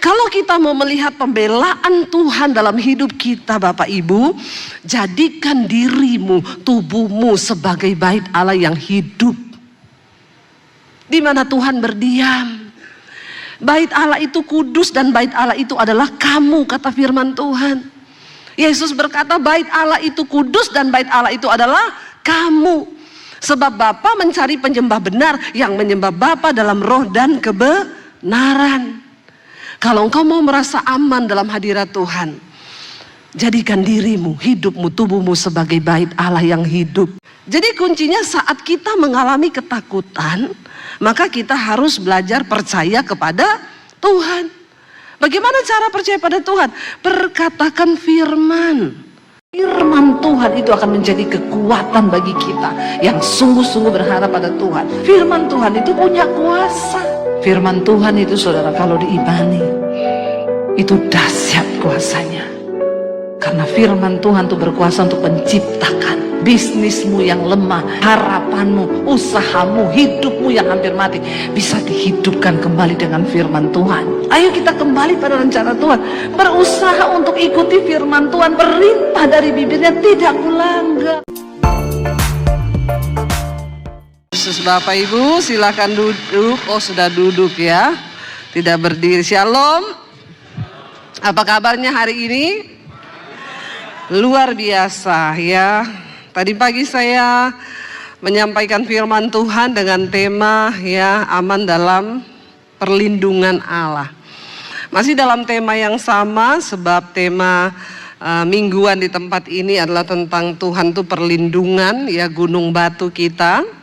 Kalau kita mau melihat pembelaan Tuhan dalam hidup kita Bapak Ibu, jadikan dirimu, tubuhmu sebagai bait Allah yang hidup, di mana Tuhan berdiam. Bait Allah itu kudus dan bait Allah itu adalah kamu, kata firman Tuhan. Yesus berkata bait Allah itu kudus dan bait Allah itu adalah kamu. Sebab Bapa mencari penyembah benar yang menyembah Bapa dalam roh dan kebenaran. Kalau engkau mau merasa aman dalam hadirat Tuhan, jadikan dirimu, hidupmu, tubuhmu sebagai bait Allah yang hidup. Jadi kuncinya saat kita mengalami ketakutan, maka kita harus belajar percaya kepada Tuhan. Bagaimana cara percaya pada Tuhan? Perkatakan firman. Firman Tuhan itu akan menjadi kekuatan bagi kita yang sungguh-sungguh berharap pada Tuhan. Firman Tuhan itu punya kuasa. Firman Tuhan itu saudara kalau diimani, itu dahsyat kuasanya. Karena firman Tuhan itu berkuasa untuk menciptakan bisnismu yang lemah, harapanmu, usahamu, hidupmu yang hampir mati bisa dihidupkan kembali dengan firman Tuhan. Ayo kita kembali pada rencana Tuhan, berusaha untuk ikuti firman Tuhan, perintah dari bibirnya tidak kulanggar. Yesus, Bapak Ibu silakan duduk. Oh sudah duduk ya, tidak berdiri. Shalom. Apa kabarnya hari ini? Luar biasa ya. Tadi pagi saya menyampaikan firman Tuhan dengan tema ya, aman dalam perlindungan Allah. Masih dalam tema yang sama, sebab tema mingguan di tempat ini adalah tentang Tuhan itu perlindungan ya, gunung batu kita.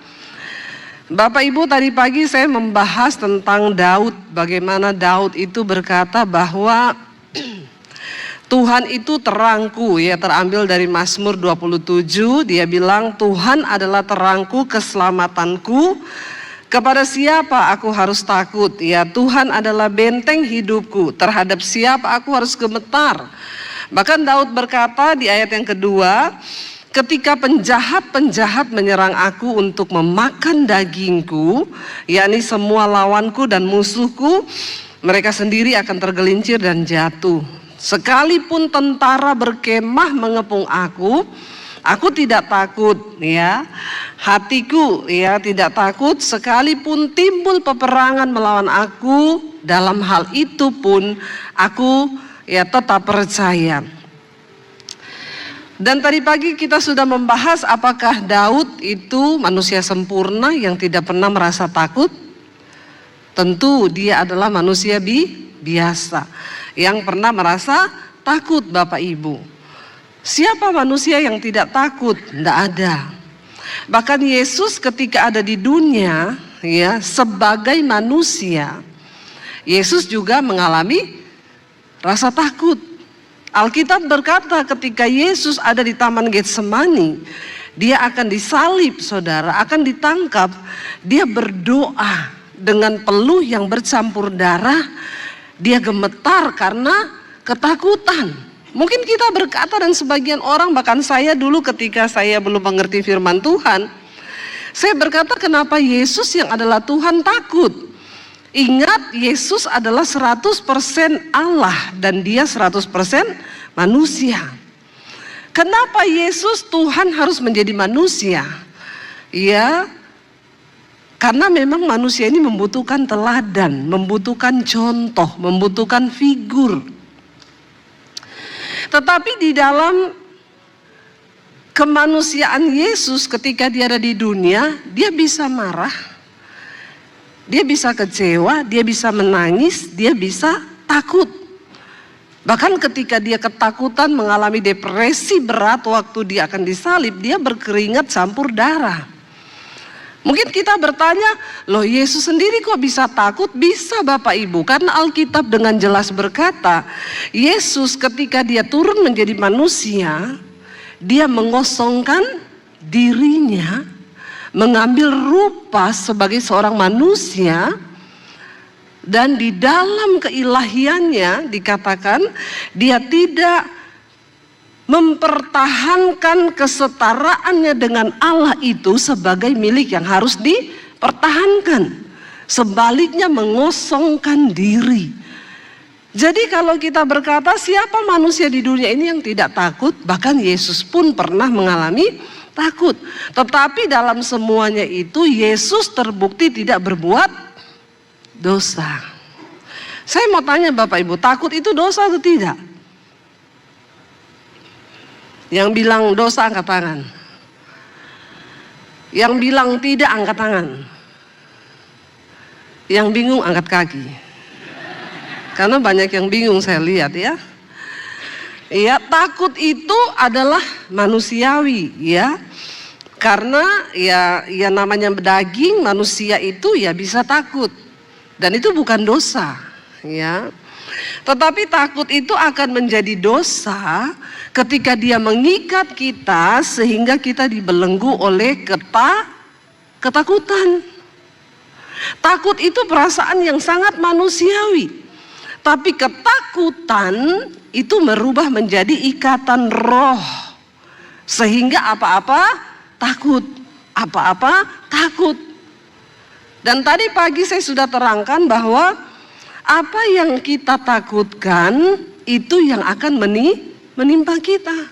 Bapak Ibu, tadi pagi saya membahas tentang Daud, bagaimana Daud itu berkata bahwa Tuhan itu terangku ya, terambil dari Mazmur 27. Dia bilang Tuhan adalah terangku, keselamatanku, kepada siapa aku harus takut ya. Tuhan adalah benteng hidupku, terhadap siapa aku harus gemetar. Bahkan Daud berkata di ayat yang kedua, ketika penjahat-penjahat menyerang aku untuk memakan dagingku, yakni semua lawanku dan musuhku, mereka sendiri akan tergelincir dan jatuh. Sekalipun tentara berkemah mengepung aku tidak takut ya. Hatiku ya tidak takut, sekalipun timbul peperangan melawan aku, dalam hal itu pun aku ya tetap percaya. Dan tadi pagi kita sudah membahas apakah Daud itu manusia sempurna yang tidak pernah merasa takut? Tentu dia adalah manusia biasa yang pernah merasa takut Bapak Ibu. Siapa manusia yang tidak takut? Tidak ada. Bahkan Yesus ketika ada di dunia ya, sebagai manusia, Yesus juga mengalami rasa takut. Alkitab berkata ketika Yesus ada di Taman Getsemani, dia akan disalib saudara, akan ditangkap. Dia berdoa dengan peluh yang bercampur darah. Dia gemetar karena ketakutan. Mungkin kita berkata dan sebagian orang, bahkan saya dulu ketika saya belum mengerti firman Tuhan, saya berkata kenapa Yesus yang adalah Tuhan takut? Ingat, Yesus adalah 100% Allah dan dia 100% manusia. Kenapa Yesus Tuhan harus menjadi manusia? Ya, karena memang manusia ini membutuhkan teladan, membutuhkan contoh, membutuhkan figur. Tetapi di dalam kemanusiaan Yesus ketika dia ada di dunia, dia bisa marah, dia bisa kecewa, dia bisa menangis, dia bisa takut. Bahkan ketika dia ketakutan, mengalami depresi berat waktu dia akan disalib, dia berkeringat campur darah. Mungkin kita bertanya, loh Yesus sendiri kok bisa takut? Bisa Bapak Ibu, karena Alkitab dengan jelas berkata, Yesus ketika dia turun menjadi manusia, dia mengosongkan dirinya, mengambil rupa sebagai seorang manusia, dan di dalam keilahiannya dikatakan dia tidak mempertahankan kesetaraannya dengan Allah itu sebagai milik yang harus dipertahankan. Sebaliknya mengosongkan diri. Jadi kalau kita berkata siapa manusia di dunia ini yang tidak takut, bahkan Yesus pun pernah mengalami takut. Tetapi dalam semuanya itu Yesus terbukti tidak berbuat dosa. Saya mau tanya Bapak Ibu, takut itu dosa atau tidak? Yang bilang dosa angkat tangan. Yang bilang tidak angkat tangan. Yang bingung angkat kaki. Karena banyak yang bingung saya lihat ya. Ya, takut itu adalah manusiawi ya. Karena ya namanya daging, manusia itu ya bisa takut. Dan itu bukan dosa ya. Tetapi takut itu akan menjadi dosa ketika dia mengikat kita sehingga kita dibelenggu oleh ketakutan. Takut itu perasaan yang sangat manusiawi. Tapi ketakutan itu merubah menjadi ikatan roh. Sehingga apa-apa takut. Apa-apa takut. Dan tadi pagi saya sudah terangkan bahwa apa yang kita takutkan itu yang akan menimpa kita.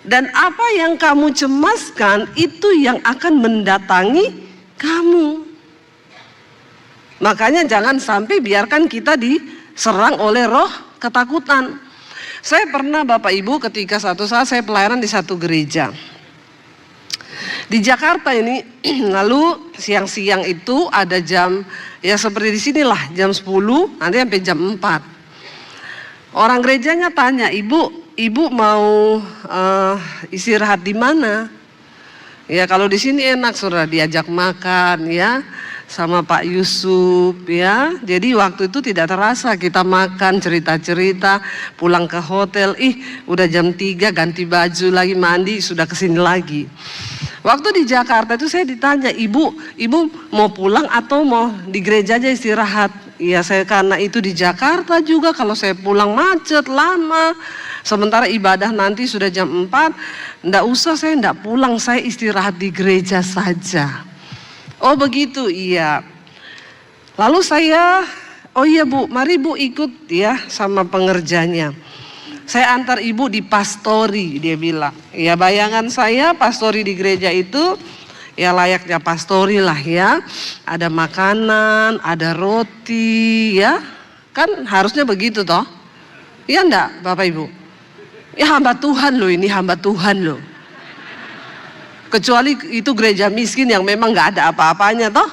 Dan apa yang kamu cemaskan itu yang akan mendatangi kamu. Makanya jangan sampai biarkan kita diserang oleh roh ketakutan. Saya pernah Bapak Ibu ketika satu saat saya pelayanan di satu gereja di Jakarta ini, lalu siang-siang itu ada jam ya seperti di sinilah jam 10 nanti sampai jam 4. Orang gerejanya tanya, ibu mau istirahat di mana? Ya kalau di sini enak, sudah diajak makan ya sama Pak Yusuf ya. Jadi waktu itu tidak terasa kita makan, cerita-cerita, pulang ke hotel, udah jam 3 ganti baju lagi, mandi, sudah kesini lagi. Waktu di Jakarta itu saya ditanya, ibu mau pulang atau mau di gereja aja istirahat? Iya, saya karena itu di Jakarta juga, kalau saya pulang macet lama. Sementara ibadah nanti sudah jam 4, enggak usah, saya enggak pulang, saya istirahat di gereja saja. Oh begitu, iya. Lalu saya, oh iya Bu, mari Bu ikut ya sama pengerjanya. Saya antar ibu di pastori, dia bilang. Ya bayangan saya pastori di gereja itu ya layaknya pastori lah ya. Ada makanan, ada roti ya. Kan harusnya begitu toh. Iya enggak Bapak Ibu? Ya hamba Tuhan loh, ini hamba Tuhan loh. Kecuali itu gereja miskin yang memang gak ada apa-apanya toh.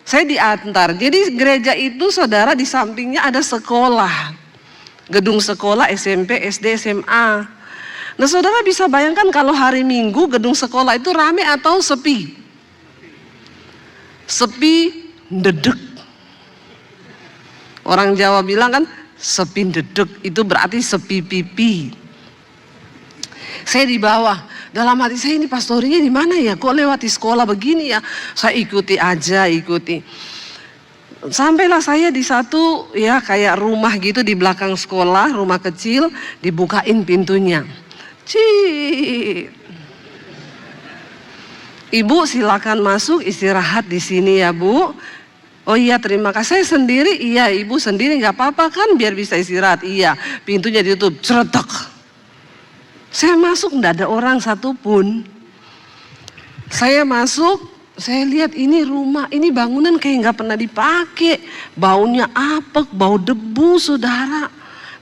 Saya diantar. Jadi gereja itu saudara di sampingnya ada sekolah. Gedung sekolah SMP, SD, SMA. Nah saudara bisa bayangkan kalau hari Minggu gedung sekolah itu rame atau sepi? Sepi dedek. Orang Jawa bilang kan sepi dedek, itu berarti sepi pipi. Saya di bawah, dalam hati saya ini pastorinya di mana ya? Kok lewati sekolah begini ya? Saya ikuti aja, ikuti. Sampailah saya di satu ya kayak rumah gitu di belakang sekolah, rumah kecil, dibukain pintunya. Cii. Ibu silakan masuk istirahat di sini ya Bu. Oh iya terima kasih, saya sendiri. Iya ibu sendiri nggak apa-apa kan biar bisa istirahat. Iya, pintunya ditutup, ceretak. Saya masuk nggak ada orang satupun. Saya masuk. Saya lihat ini rumah, ini bangunan kayak nggak pernah dipakai. Baunya apek, bau debu saudara.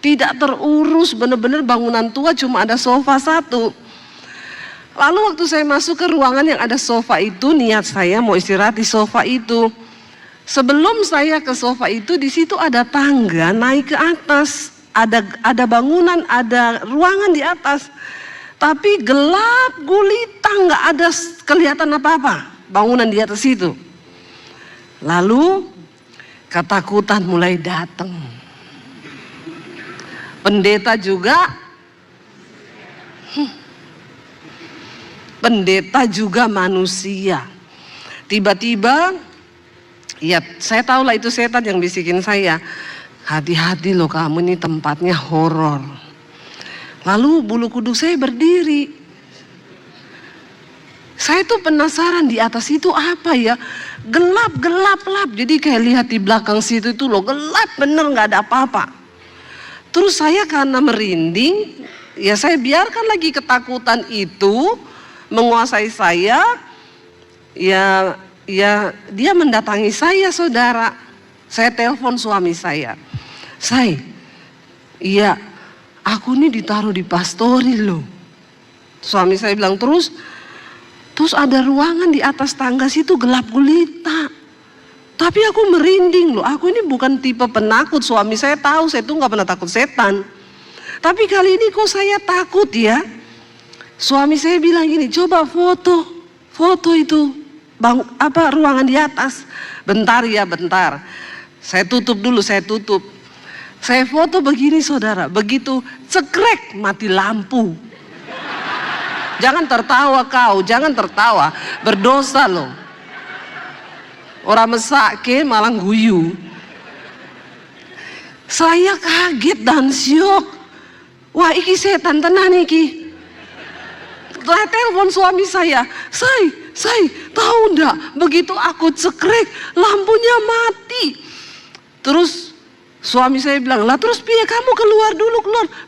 Tidak terurus, benar-benar bangunan tua cuma ada sofa satu. Lalu waktu saya masuk ke ruangan yang ada sofa itu, niat saya mau istirahat di sofa itu. Sebelum saya ke sofa itu, di situ ada tangga naik ke atas. Ada bangunan, ada ruangan di atas. Tapi gelap gulita, nggak ada kelihatan apa-apa. Bangunan di atas itu. Lalu ketakutan mulai datang. Pendeta juga manusia. Tiba-tiba ya saya tahu lah itu setan yang bisikin saya. Hati-hati loh kamu, ini tempatnya horor. Lalu bulu kuduk saya berdiri. Saya tuh penasaran di atas itu apa ya, gelap. Jadi kayak lihat di belakang situ itu loh, gelap bener, nggak ada apa-apa. Terus saya karena merinding, ya saya biarkan lagi ketakutan itu menguasai saya. Ya dia mendatangi saya, saudara. Saya telepon suami saya. Iya, aku nih ditaruh di pastori loh. Suami saya bilang, terus ada ruangan di atas tangga situ gelap gulita. Tapi aku merinding loh, aku ini bukan tipe penakut. Suami saya tahu saya tuh gak pernah takut setan. Tapi kali ini kok saya takut ya. Suami saya bilang gini, coba foto itu ruangan di atas. Bentar. Saya tutup dulu. Saya foto begini, saudara. Begitu cekrek mati lampu. Jangan tertawa kau, jangan tertawa. Berdosa loh. Orang mesake malah guyu. Saya kaget dan syok. Wah, iki setan tenan iki. Saya telepon suami saya. Say, tahu ndak? Begitu aku cekrek, lampunya mati. Terus suami saya bilang, lah terus piye kamu keluar dulu.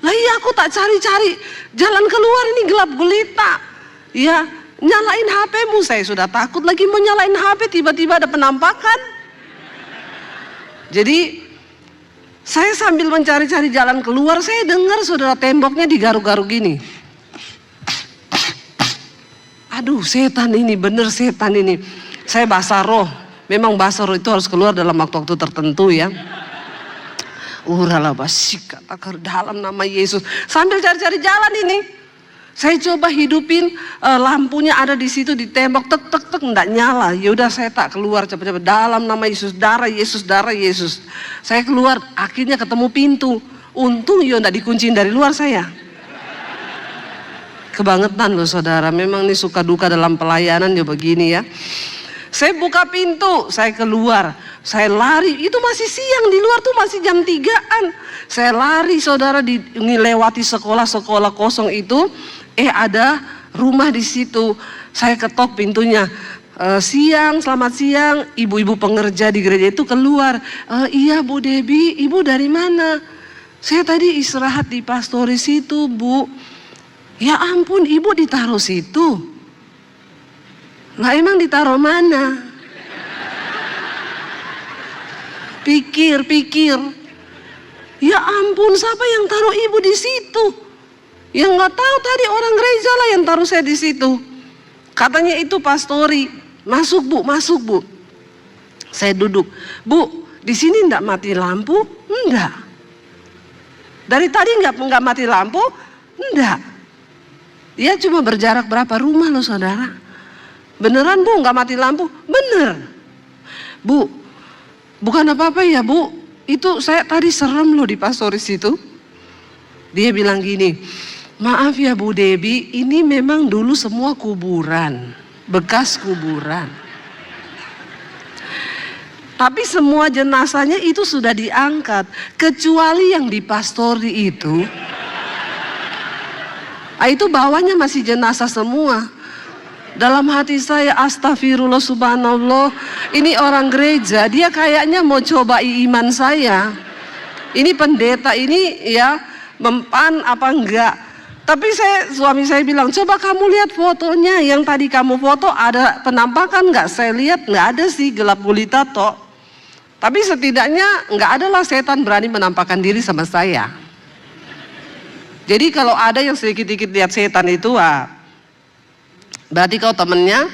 Lah iya, aku tak cari-cari jalan keluar, ini gelap gulita. Ya, nyalain HP-mu. Saya sudah takut lagi mau nyalain HP, tiba-tiba ada penampakan. Jadi saya sambil mencari-cari jalan keluar, saya dengar saudara temboknya digaruk-garuk gini. Aduh, setan ini, bener setan ini. Saya bahasa roh. Memang bahasa roh itu harus keluar dalam waktu-waktu tertentu ya. Urala basik, kata dalam nama Yesus. Sambil cari-cari jalan ini, saya coba hidupin lampunya ada di situ di tembok, tek enggak nyala. Ya udah saya tak keluar cepat-cepat dalam nama Yesus, darah Yesus. Saya keluar, akhirnya ketemu pintu. Untung yo enggak dikunciin dari luar saya. Kebangetan loh saudara, memang nih suka duka dalam pelayanan ya begini ya. Saya buka pintu, saya keluar, saya lari, itu masih siang, di luar tuh masih jam 3-an. Saya lari saudara, lewati sekolah-sekolah kosong itu, ada rumah di situ. Saya ketok pintunya, selamat siang, ibu-ibu pengerja di gereja itu keluar. Iya Bu Debbie, ibu dari mana? Saya tadi istirahat di pastoris itu Bu. Ya ampun, ibu ditaruh situ. Lah emang ditaruh mana? Pikir. Ya ampun, siapa yang taruh ibu di situ? Yang nggak tahu tadi orang gereja lah yang taruh saya di situ. Katanya itu pastori. Masuk bu. Saya duduk. Bu, di sini enggak mati lampu? Enggak. Dari tadi enggak mati lampu? Enggak. Ya cuma berjarak berapa rumah loh saudara. Beneran Bu nggak mati lampu? Bener. Bu, bukan apa-apa ya Bu. Itu saya tadi serem loh di pastoris itu. Dia bilang gini, maaf ya Bu Debbie, ini memang dulu semua kuburan, bekas kuburan. Tapi semua jenazahnya itu sudah diangkat, kecuali yang di pastori itu. Itu bawahnya masih jenazah semua. Dalam hati saya, astagfirullah subhanallah. Ini orang gereja, dia kayaknya mau coba iman saya. Ini pendeta ini ya mempan apa enggak. Tapi suami saya bilang, coba kamu lihat fotonya. Yang tadi kamu foto ada penampakan enggak? Saya lihat enggak ada sih, gelap gulita toh. Tapi setidaknya enggak adalah setan berani menampakkan diri sama saya. Jadi kalau ada yang sedikit-sedikit lihat setan itu, berarti kau temennya.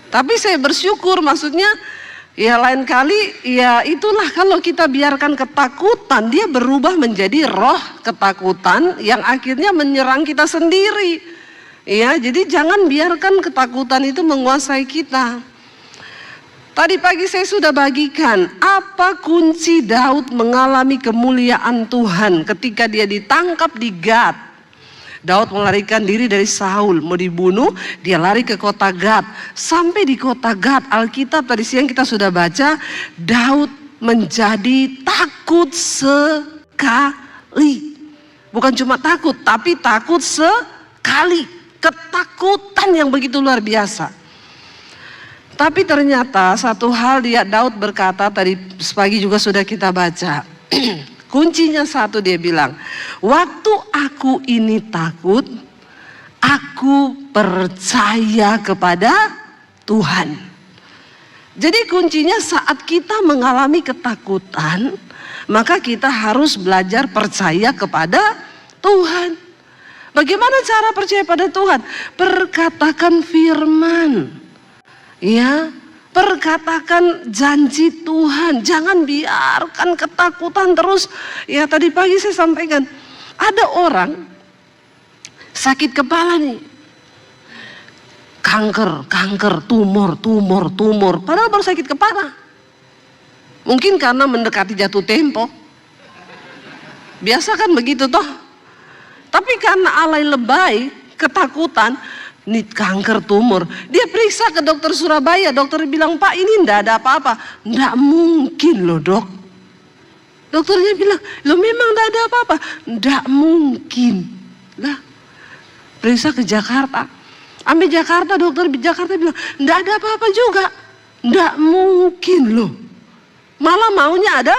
Tapi saya bersyukur, maksudnya ya lain kali ya itulah kalau kita biarkan ketakutan, dia berubah menjadi roh ketakutan yang akhirnya menyerang kita sendiri. Ya, jadi jangan biarkan ketakutan itu menguasai kita. Tadi pagi saya sudah bagikan apa kunci Daud mengalami kemuliaan Tuhan ketika dia ditangkap di Gad. Daud melarikan diri dari Saul, mau dibunuh, dia lari ke kota Gad. Sampai di kota Gad, Alkitab tadi siang kita sudah baca, Daud menjadi takut sekali. Bukan cuma takut, tapi takut sekali. ketakutan yang begitu luar biasa. Tapi ternyata satu hal Daud berkata, tadi pagi juga sudah kita baca. Kuncinya satu, dia bilang, waktu aku ini takut, aku percaya kepada Tuhan. Jadi kuncinya saat kita mengalami ketakutan, maka kita harus belajar percaya kepada Tuhan. Bagaimana cara percaya pada Tuhan? Perkatakan firman. Ya, perkatakan janji Tuhan. Jangan biarkan ketakutan terus. Ya, tadi pagi saya sampaikan, ada orang sakit kepala nih. Kanker, tumor. Padahal baru sakit kepala. Mungkin karena mendekati jatuh tempo. Biasa kan begitu toh. Tapi karena alay lebay, ketakutan, ini kanker tumor. Dia periksa ke dokter Surabaya, dokter bilang, Pak ini enggak ada apa-apa. Enggak mungkin loh dok. Dokternya bilang, loh memang enggak ada apa-apa. Enggak mungkin. Lah, periksa ke Jakarta. Ambil Jakarta, dokter di Jakarta bilang, enggak ada apa-apa juga. Enggak mungkin loh. Malah maunya ada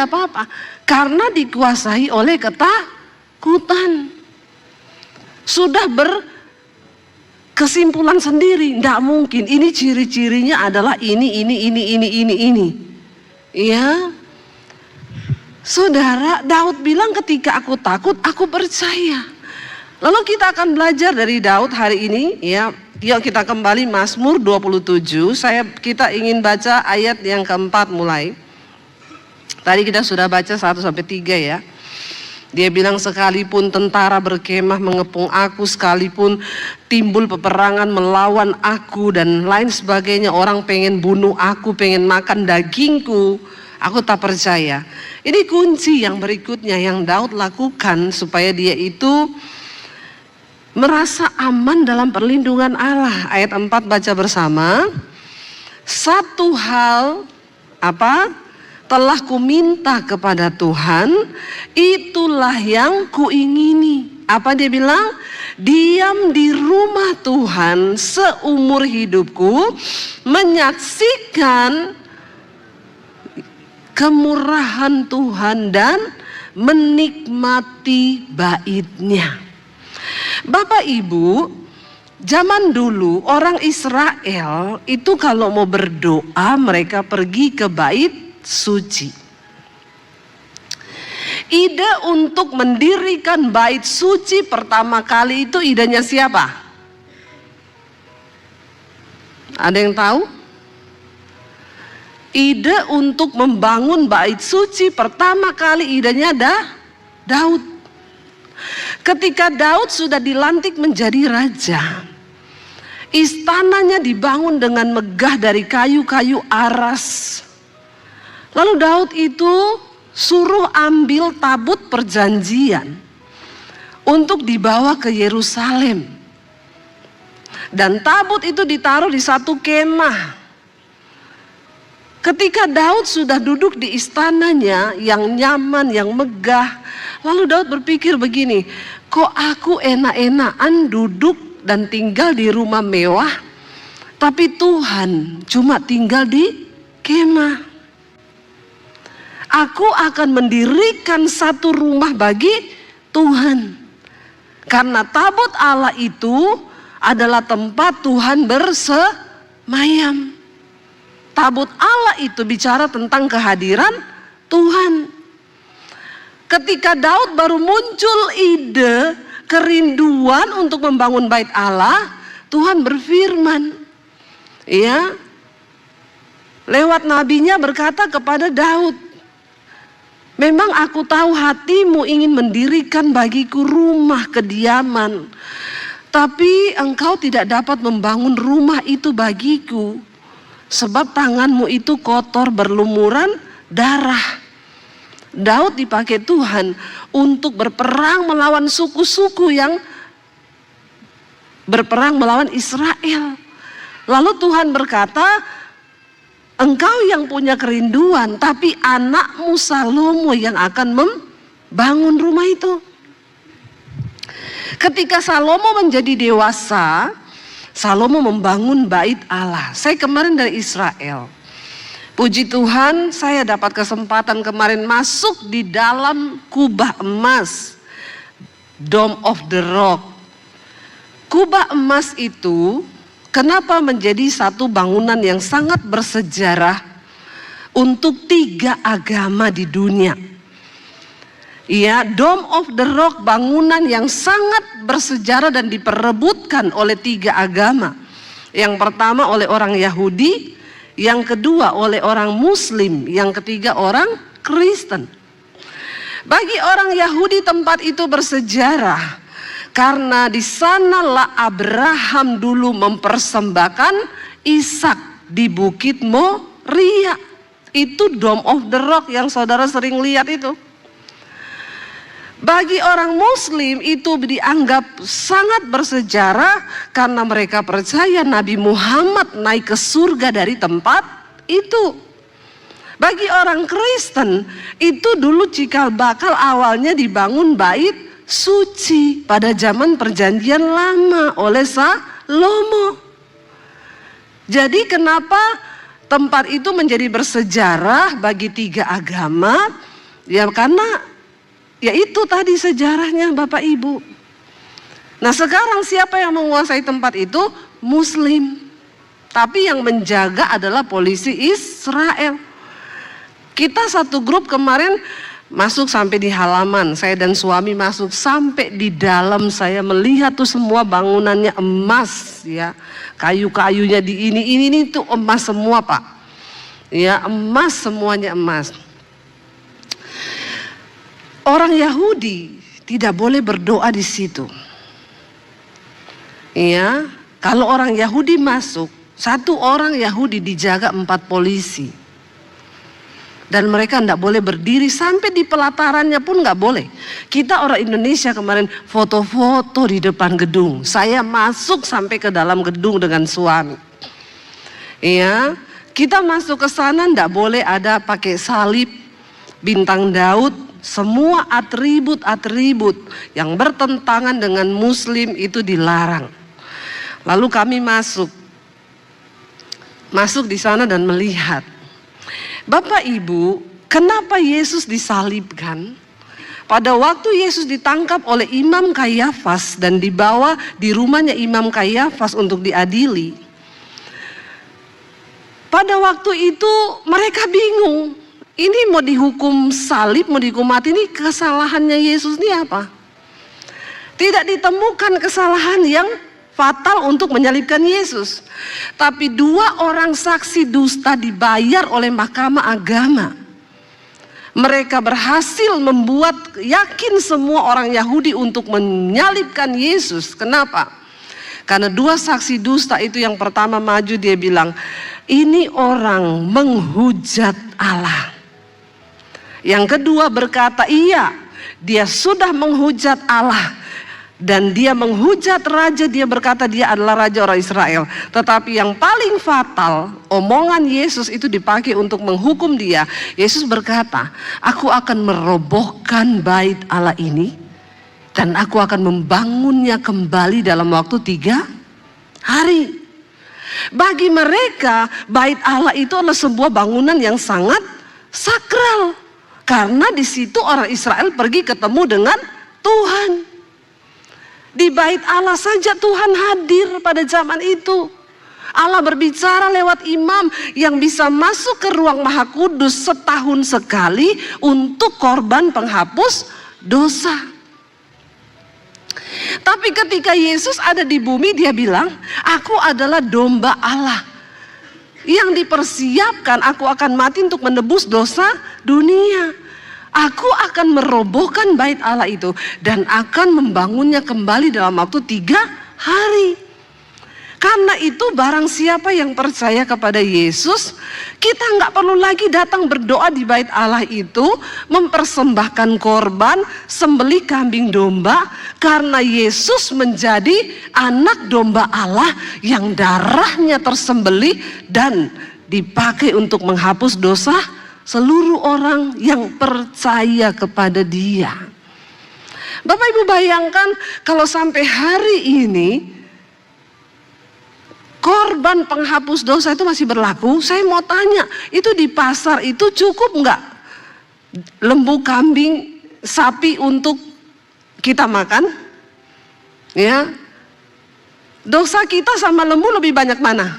apa-apa. Karena dikuasai oleh ketakutan. Sudah berkesimpulan sendiri, enggak mungkin. Ini ciri-cirinya adalah ini. Ya. Saudara, Daud bilang ketika aku takut, aku percaya. Lalu kita akan belajar dari Daud hari ini, ya. Yuk kita kembali Mazmur 27. Kita ingin baca ayat yang keempat mulai. Tadi kita sudah baca 1-3 ya. Dia bilang, sekalipun tentara berkemah mengepung aku, sekalipun timbul peperangan melawan aku dan lain sebagainya, orang pengen bunuh aku, pengen makan dagingku, aku tak percaya. Ini kunci yang berikutnya yang Daud lakukan supaya dia itu merasa aman dalam perlindungan Allah. Ayat 4 baca bersama. Satu hal telah kuminta kepada Tuhan, itulah yang kuingini. Apa dia bilang? Diam di rumah Tuhan seumur hidupku, menyaksikan kemurahan Tuhan dan menikmati bait-Nya. Bapak Ibu, zaman dulu orang Israel itu kalau mau berdoa mereka pergi ke bait suci. Ide untuk mendirikan bait suci pertama kali itu idenya siapa? Ada yang tahu? Ide untuk membangun bait suci pertama kali idenya Daud. Ketika Daud sudah dilantik menjadi raja, istananya dibangun dengan megah dari kayu-kayu aras. Lalu Daud itu suruh ambil tabut perjanjian untuk dibawa ke Yerusalem. Dan tabut itu ditaruh di satu kemah. Ketika Daud sudah duduk di istananya yang nyaman, yang megah, lalu Daud berpikir begini, kok aku enak-enakan duduk dan tinggal di rumah mewah, tapi Tuhan cuma tinggal di kemah. Aku akan mendirikan satu rumah bagi Tuhan. Karena tabut Allah itu adalah tempat Tuhan bersemayam. Tabut Allah itu bicara tentang kehadiran Tuhan. Ketika Daud baru muncul ide, kerinduan untuk membangun bait Allah, Tuhan berfirman, ya, lewat nabinya berkata kepada Daud, memang aku tahu hatimu ingin mendirikan bagiku rumah kediaman, tapi engkau tidak dapat membangun rumah itu bagiku, sebab tanganmu itu kotor berlumuran darah. Daud dipakai Tuhan untuk berperang melawan suku-suku yang berperang melawan Israel. Lalu Tuhan berkata, engkau yang punya kerinduan, tapi anakmu Salomo yang akan membangun rumah itu. Ketika Salomo menjadi dewasa, Salomo membangun bait Allah. Saya kemarin dari Israel. Puji Tuhan, saya dapat kesempatan kemarin masuk di dalam kubah emas, Dome of the Rock. Kubah emas itu kenapa menjadi satu bangunan yang sangat bersejarah untuk 3 agama di dunia. Ya, Dome of the Rock, bangunan yang sangat bersejarah dan diperebutkan oleh 3 agama. Yang pertama oleh orang Yahudi, yang kedua oleh orang Muslim, yang ketiga orang Kristen. Bagi orang Yahudi tempat itu bersejarah karena di sanalah Abraham dulu mempersembahkan Ishak di Bukit Moria. Itu Dome of the Rock yang saudara sering lihat itu. Bagi orang Muslim itu dianggap sangat bersejarah karena mereka percaya Nabi Muhammad naik ke surga dari tempat itu. Bagi orang Kristen itu dulu cikal bakal awalnya dibangun bait suci pada zaman perjanjian lama oleh Salomo. Jadi kenapa tempat itu menjadi bersejarah bagi 3 agama? Ya karena ya itu tadi sejarahnya Bapak Ibu. Nah sekarang siapa yang menguasai tempat itu? Muslim. Tapi yang menjaga adalah polisi Israel. Kita satu grup kemarin masuk sampai di halaman. Saya dan suami masuk sampai di dalam. Saya melihat tuh semua bangunannya emas ya. Kayu-kayunya di ini tuh emas semua Pak. Ya emas, semuanya emas. Orang Yahudi tidak boleh berdoa di situ. Ya, kalau orang Yahudi masuk, 1 orang Yahudi dijaga 4 polisi. Dan mereka tidak boleh berdiri sampai di pelatarannya pun nggak boleh. Kita orang Indonesia kemarin foto-foto di depan gedung. Saya masuk sampai ke dalam gedung dengan suami. Ya, kita masuk ke sana tidak boleh ada pakai salib, bintang Daud. Semua atribut-atribut yang bertentangan dengan Muslim itu dilarang. Lalu kami masuk di sana dan melihat. Bapak Ibu, kenapa Yesus disalibkan? Pada waktu Yesus ditangkap oleh Imam Kayafas dan dibawa di rumahnya Imam Kayafas untuk diadili. Pada waktu itu mereka bingung. Ini mau dihukum salib, mau dihukum mati, ini kesalahannya Yesus ini apa? Tidak ditemukan kesalahan yang fatal untuk menyalibkan Yesus. Tapi 2 orang saksi dusta dibayar oleh mahkamah agama. Mereka berhasil membuat yakin semua orang Yahudi untuk menyalibkan Yesus. Kenapa? Karena 2 saksi dusta itu yang pertama maju dia bilang, ini orang menghujat Allah. Yang kedua berkata, iya, dia sudah menghujat Allah dan dia menghujat raja. Dia berkata dia adalah raja orang Israel. Tetapi yang paling fatal, omongan Yesus itu dipakai untuk menghukum dia. Yesus berkata, aku akan merobohkan bait Allah ini dan aku akan membangunnya kembali dalam waktu 3 hari. Bagi mereka bait Allah itu adalah sebuah bangunan yang sangat sakral. Karena di situ orang Israel pergi ketemu dengan Tuhan. Di bait Allah saja Tuhan hadir pada zaman itu. Allah berbicara lewat imam yang bisa masuk ke ruang Maha Kudus setahun sekali untuk korban penghapus dosa. Tapi ketika Yesus ada di bumi, dia bilang, aku adalah domba Allah yang dipersiapkan, aku akan mati untuk menebus dosa dunia. Aku akan merobohkan bait Allah itu dan akan membangunnya kembali dalam waktu 3 hari. Karena itu barang siapa yang percaya kepada Yesus, kita nggak perlu lagi datang berdoa di bait Allah itu, mempersembahkan korban, sembelih kambing domba, karena Yesus menjadi anak domba Allah yang darahnya tersembelih dan dipakai untuk menghapus dosa seluruh orang yang percaya kepada Dia. Bapak Ibu bayangkan kalau sampai hari ini korban penghapus dosa itu masih berlaku. Saya mau tanya, itu di pasar itu cukup nggak lembu, kambing, sapi untuk kita makan? Ya, dosa kita sama lembu lebih banyak mana?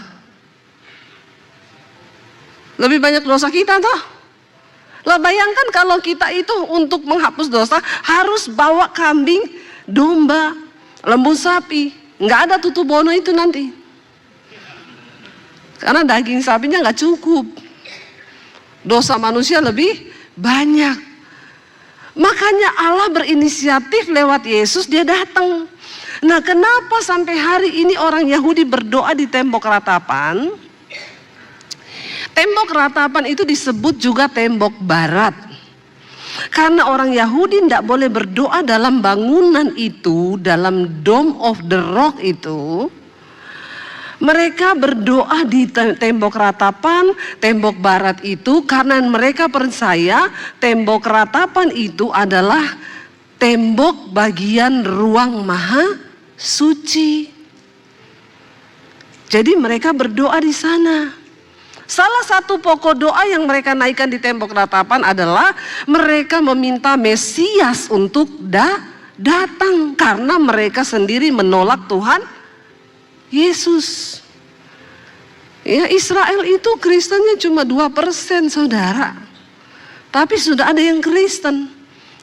Lebih banyak dosa kita toh? Lah bayangkan kalau kita itu untuk menghapus dosa harus bawa kambing, domba, lembu, sapi. Nggak ada tutu bono itu nanti. Karena daging sapinya nggak cukup. Dosa manusia lebih banyak. Makanya Allah berinisiatif lewat Yesus, dia datang. Nah, kenapa sampai hari ini orang Yahudi berdoa di tembok ratapan? Tembok ratapan itu disebut juga tembok barat. Karena orang Yahudi tidak boleh berdoa dalam bangunan itu, dalam Dome of the Rock itu. Mereka berdoa di tembok ratapan, tembok barat itu karena mereka percaya tembok ratapan itu adalah tembok bagian ruang maha suci. Jadi mereka berdoa di sana. Salah satu pokok doa yang mereka naikkan di tembok ratapan adalah mereka meminta Mesias untuk datang karena mereka sendiri menolak Tuhan Yesus. Ya, Israel itu Kristennya cuma 2%, saudara. Tapi sudah ada yang Kristen.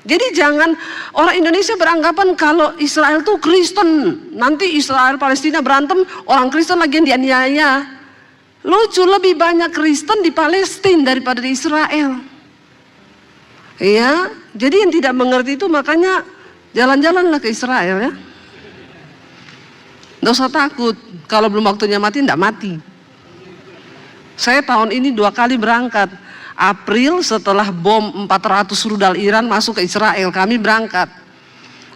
Jadi jangan orang Indonesia beranggapan kalau Israel itu Kristen, nanti Israel Palestina berantem, orang Kristen lagi yang dianiaya. Lucu, lebih banyak Kristen di Palestina daripada di Israel. Ya, jadi yang tidak mengerti itu makanya jalan-jalanlah ke Israel ya. Nggak usah takut, kalau belum waktunya mati tidak mati. Saya tahun ini 2 kali berangkat. April setelah bom 400 rudal Iran masuk ke Israel, kami berangkat.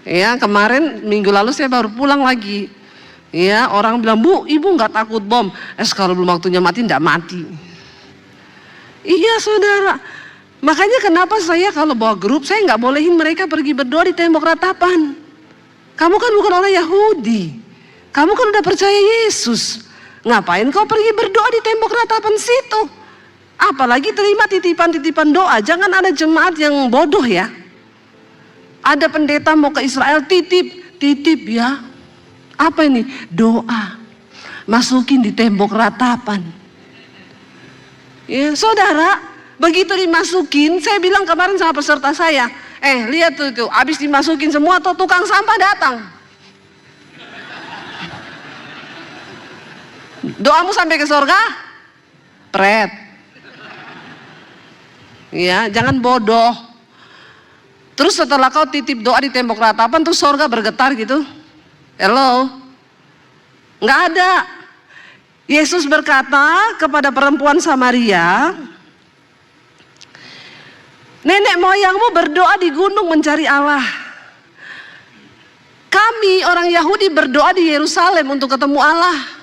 Ya, kemarin minggu lalu saya baru pulang lagi. Ya, orang bilang, "Bu, ibu nggak takut bom?" Kalau belum waktunya mati, tidak mati. Iya, saudara. Makanya kenapa saya kalau bawa grup, saya nggak bolehin mereka pergi berdoa di tembok ratapan. Kamu kan bukan orang Yahudi. Kamu kan udah percaya Yesus. Ngapain kau pergi berdoa di tembok ratapan situ? Apalagi terima titipan-titipan doa. Jangan ada jemaat yang bodoh ya. Ada pendeta mau ke Israel, titip ya. Apa ini? Doa. Masukin di tembok ratapan. Ya, saudara, begitu dimasukin, saya bilang kemarin sama peserta saya, lihat tuh, habis dimasukin semua tuh tukang sampah datang. Doamu sampai ke surga? Pret. Ya, jangan bodoh. Terus setelah kau titip doa di tembok ratapan, tuh surga bergetar gitu. Hello? Nggak ada. Yesus berkata kepada perempuan Samaria, nenek moyangmu berdoa di gunung mencari Allah. Kami orang Yahudi berdoa di Yerusalem untuk ketemu Allah.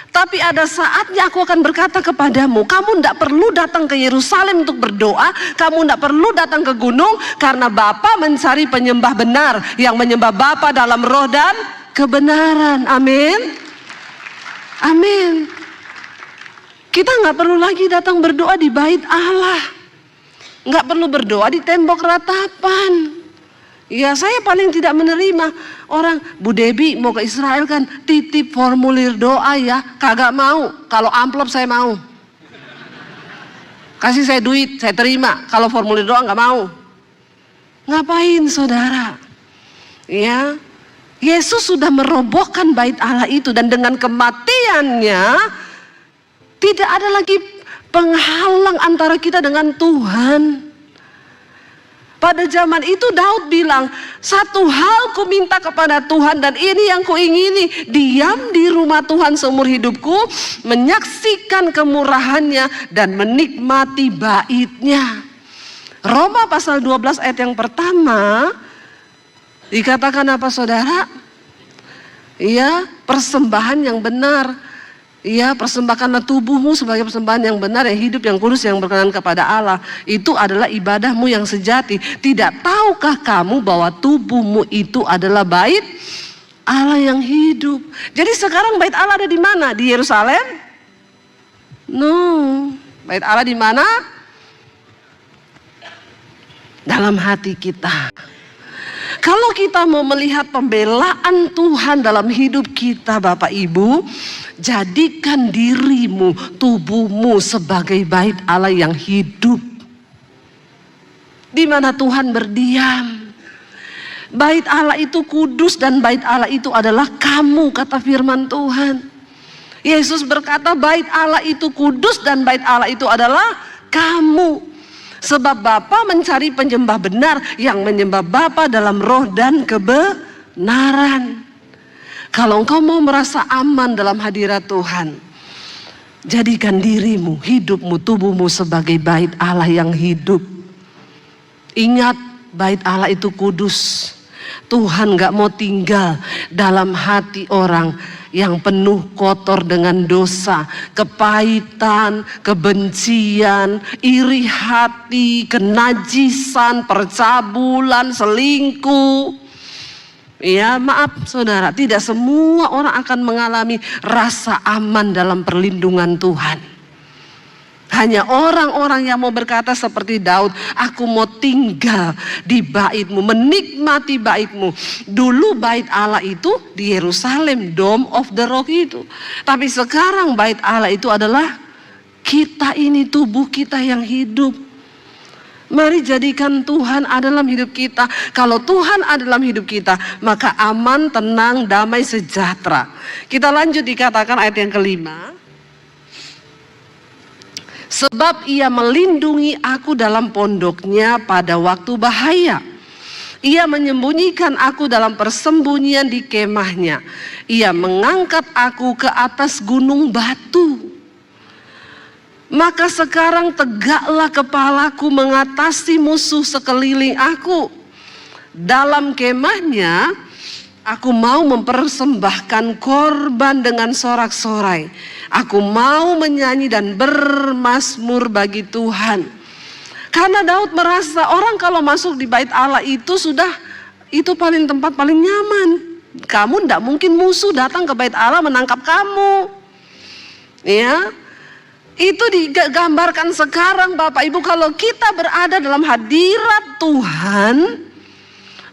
Tapi ada saatnya aku akan berkata kepadamu, kamu tidak perlu datang ke Yerusalem untuk berdoa, kamu tidak perlu datang ke gunung, karena Bapa mencari penyembah benar, yang menyembah Bapa dalam roh dan kebenaran. Amin. Amin. Kita nggak perlu lagi datang berdoa di bait Allah, nggak perlu berdoa di tembok ratapan. Ya, saya paling tidak menerima orang, Bu Debi mau ke Israel kan, titip formulir doa ya. Kagak mau, kalau amplop saya mau. Kasih saya duit, saya terima. Kalau formulir doa nggak mau. Ngapain, saudara? Ya, Yesus sudah merobohkan bait Allah itu, dan dengan kematiannya tidak ada lagi penghalang antara kita dengan Tuhan. Pada zaman itu Daud bilang, satu hal ku minta kepada Tuhan dan ini yang ku ingini, diam di rumah Tuhan seumur hidupku, menyaksikan kemurahannya dan menikmati bait-Nya. Roma pasal 12 ayat yang pertama dikatakan apa, saudara? Ya, persembahan yang benar. Iya, persembahkanlah tubuhmu sebagai persembahan yang benar, yang hidup, yang kudus, yang berkenan kepada Allah. Itu adalah ibadahmu yang sejati. Tidak tahukah kamu bahwa tubuhmu itu adalah bait Allah yang hidup? Jadi sekarang bait Allah ada di mana? Di Yerusalem? No, bait Allah di mana? Dalam hati kita. Kalau kita mau melihat pembelaan Tuhan dalam hidup kita, Bapak Ibu, jadikan dirimu, tubuhmu sebagai bait Allah yang hidup, di mana Tuhan berdiam. Bait Allah itu kudus dan bait Allah itu adalah kamu, kata firman Tuhan. Yesus berkata bait Allah itu kudus dan bait Allah itu adalah kamu. Sebab Bapa mencari penyembah benar yang menyembah Bapa dalam roh dan kebenaran. Kalau engkau mau merasa aman dalam hadirat Tuhan, jadikan dirimu, hidupmu, tubuhmu sebagai bait Allah yang hidup. Ingat, bait Allah itu kudus. Tuhan gak mau tinggal dalam hati orang yang penuh kotor dengan dosa, kepahitan, kebencian, iri hati, kenajisan, percabulan, selingkuh. Ya, maaf saudara, tidak semua orang akan mengalami rasa aman dalam perlindungan Tuhan. Hanya orang-orang yang mau berkata seperti Daud, aku mau tinggal di baitmu, menikmati baitmu. Dulu bait Allah itu di Yerusalem, Dome of the Rock itu. Tapi sekarang bait Allah itu adalah kita ini, tubuh kita yang hidup. Mari jadikan Tuhan ada dalam hidup kita. Kalau Tuhan ada dalam hidup kita, maka aman, tenang, damai, sejahtera. Kita lanjut, dikatakan ayat yang kelima. Sebab ia melindungi aku dalam pondoknya pada waktu bahaya. Ia menyembunyikan aku dalam persembunyian di kemahnya. Ia mengangkat aku ke atas gunung batu. Maka sekarang tegaklah kepalaku mengatasi musuh sekeliling aku. Dalam kemahnya aku mau mempersembahkan korban dengan sorak-sorai. Aku mau menyanyi dan bermazmur bagi Tuhan. Karena Daud merasa orang kalau masuk di bait Allah itu tempat paling nyaman. Kamu tidak mungkin musuh datang ke bait Allah menangkap kamu. Ya, itu digambarkan sekarang Bapak Ibu, kalau kita berada dalam hadirat Tuhan,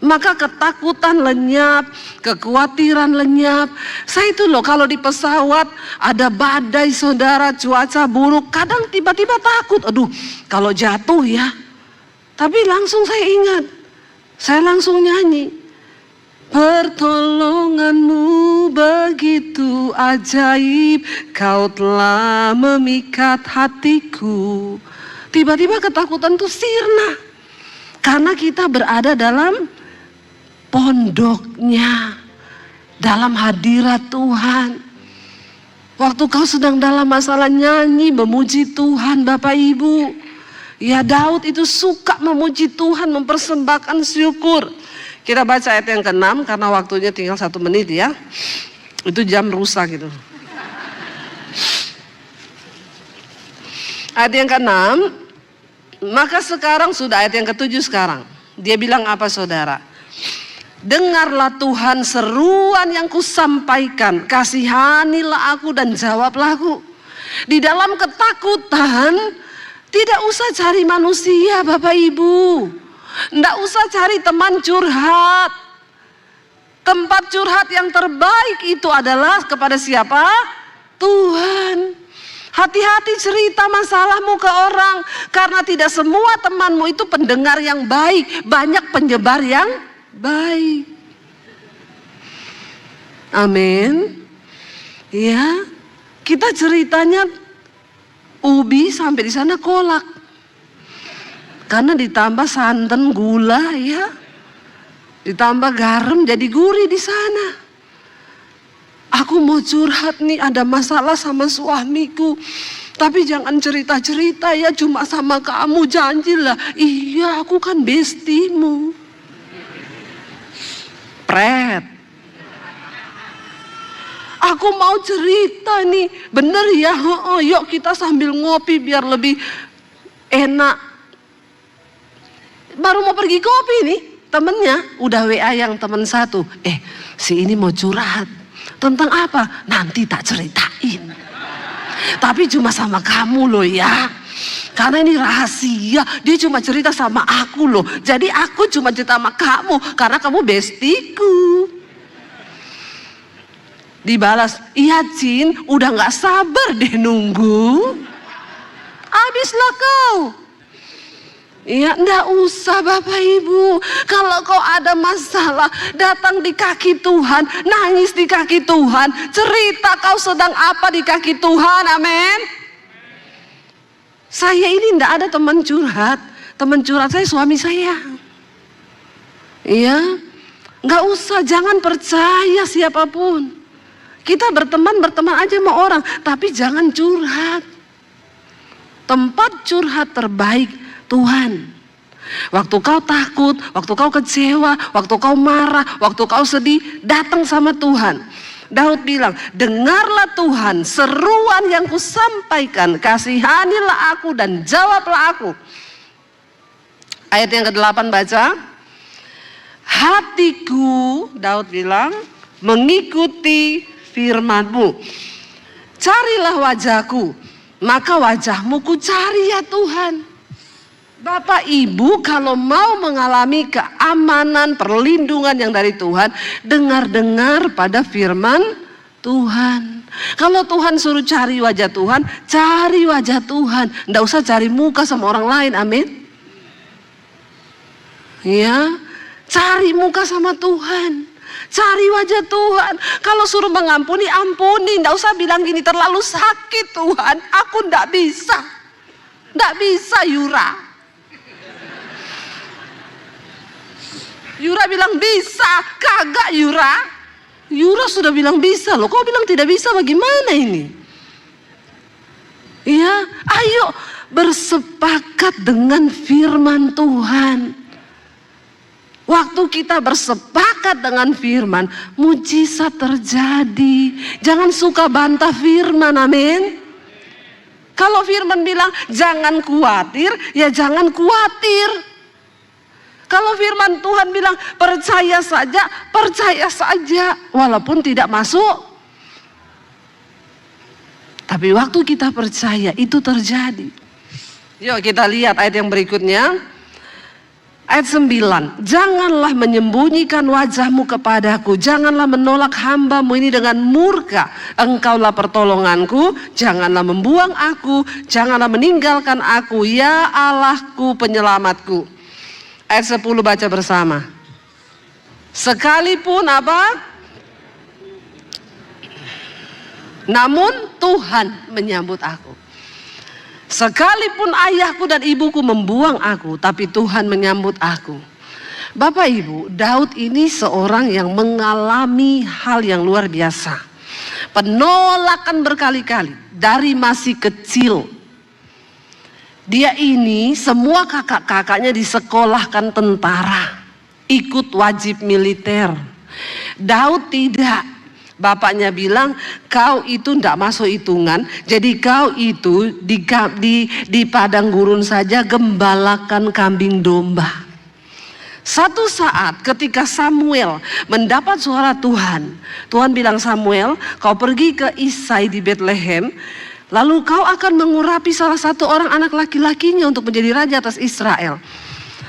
maka ketakutan lenyap, kekhawatiran lenyap. Saya itu loh, kalau di pesawat ada badai saudara, cuaca buruk, kadang tiba-tiba takut. Aduh, kalau jatuh ya. Tapi langsung saya ingat, saya langsung nyanyi. Pertolonganmu begitu ajaib, kau telah memikat hatiku. Tiba-tiba ketakutan itu sirna. Karena kita berada dalam pondoknya, dalam hadirat Tuhan. Waktu kau sedang dalam masalah, nyanyi memuji Tuhan Bapak Ibu. Ya, Daud itu suka memuji Tuhan, mempersembahkan syukur. Kita baca ayat yang ke-6 karena waktunya tinggal 1 menit ya. Itu jam rusak gitu. Ayat yang ke-6, maka sekarang sudah ayat yang ke-7 sekarang. Dia bilang apa saudara? Dengarlah Tuhan seruan yang kusampaikan, kasihanilah aku dan jawablah aku. Di dalam ketakutan, tidak usah cari manusia Bapak Ibu. Tidak usah cari teman curhat. Tempat curhat yang terbaik itu adalah kepada siapa? Tuhan. Hati-hati cerita masalahmu ke orang, karena tidak semua temanmu itu pendengar yang baik, banyak penyebar yang baik. Amin. Ya, kita ceritanya ubi sampai di sana kolak. Karena ditambah santan, gula ya. Ditambah garam jadi gurih di sana. Aku mau curhat nih, ada masalah sama suamiku. Tapi jangan cerita-cerita ya, cuma sama kamu, janjilah. Iya, aku kan bestimu. Pret. Aku mau cerita nih. Bener ya? Yuk kita sambil ngopi biar lebih enak. Baru mau pergi kopi nih, temennya udah WA yang temen satu. Si ini mau curhat. Tentang apa? Nanti tak ceritain. Tapi cuma sama kamu loh ya. Karena ini rahasia. Dia cuma cerita sama aku loh. Jadi aku cuma cerita sama kamu. Karena kamu bestiku. Dibalas, iya Cin, udah gak sabar deh nunggu. Habislah kau. Ya enggak usah Bapak Ibu. Kalau kau ada masalah, datang di kaki Tuhan, nangis di kaki Tuhan, cerita kau sedang apa di kaki Tuhan. Amin. Saya ini enggak ada teman curhat. Teman curhat saya suami saya. Iya. Enggak usah, jangan percaya siapapun. Kita berteman aja sama orang, tapi jangan curhat. Tempat curhat terbaik Tuhan. Waktu kau takut, waktu kau kecewa, waktu kau marah, waktu kau sedih, datang sama Tuhan. Daud bilang, dengarlah Tuhan seruan yang kusampaikan, kasihanilah aku dan jawablah aku. Ayat yang ke-8 baca. Hatiku, Daud bilang, mengikuti firman-Mu. Carilah wajahku, maka wajah-Mu ku cari ya Tuhan. Bapak Ibu kalau mau mengalami keamanan, perlindungan yang dari Tuhan, dengar-dengar pada firman Tuhan. Kalau Tuhan suruh cari wajah Tuhan, cari wajah Tuhan. Nggak usah cari muka sama orang lain, amin. Ya, cari muka sama Tuhan. Cari wajah Tuhan. Kalau suruh mengampuni, ampuni. Nggak usah bilang gini, terlalu sakit Tuhan, aku nggak bisa. Nggak bisa Yura. Yura bilang bisa, kagak Yura. Yura sudah bilang bisa loh, kau bilang tidak bisa, bagaimana ini? Ya, ayo bersepakat dengan firman Tuhan. Waktu kita bersepakat dengan firman, mujizat terjadi. Jangan suka bantah firman, amin. Kalau firman bilang jangan khawatir, ya jangan khawatir. Kalau firman Tuhan bilang percaya saja, walaupun tidak masuk. Tapi waktu kita percaya itu terjadi. Yuk kita lihat ayat yang berikutnya. Ayat 9. Janganlah menyembunyikan wajahmu kepadaku, janganlah menolak hamba-Mu ini dengan murka. Engkaulah pertolonganku, janganlah membuang aku, janganlah meninggalkan aku, ya Allahku penyelamatku. Ayat 10 baca bersama. Sekalipun apa? Namun Tuhan menyambut aku. Sekalipun ayahku dan ibuku membuang aku, tapi Tuhan menyambut aku. Bapak Ibu, Daud ini seorang yang mengalami hal yang luar biasa. Penolakan berkali-kali dari masih kecil. Dia ini semua kakak-kakaknya disekolahkan tentara, ikut wajib militer. Daud tidak. Bapaknya bilang, kau itu tidak masuk hitungan, jadi kau itu di padang gurun saja gembalakan kambing domba. Satu saat ketika Samuel mendapat suara Tuhan, Tuhan bilang, Samuel, kau pergi ke Isai di Bethlehem, lalu kau akan mengurapi salah satu orang anak laki-lakinya untuk menjadi raja atas Israel.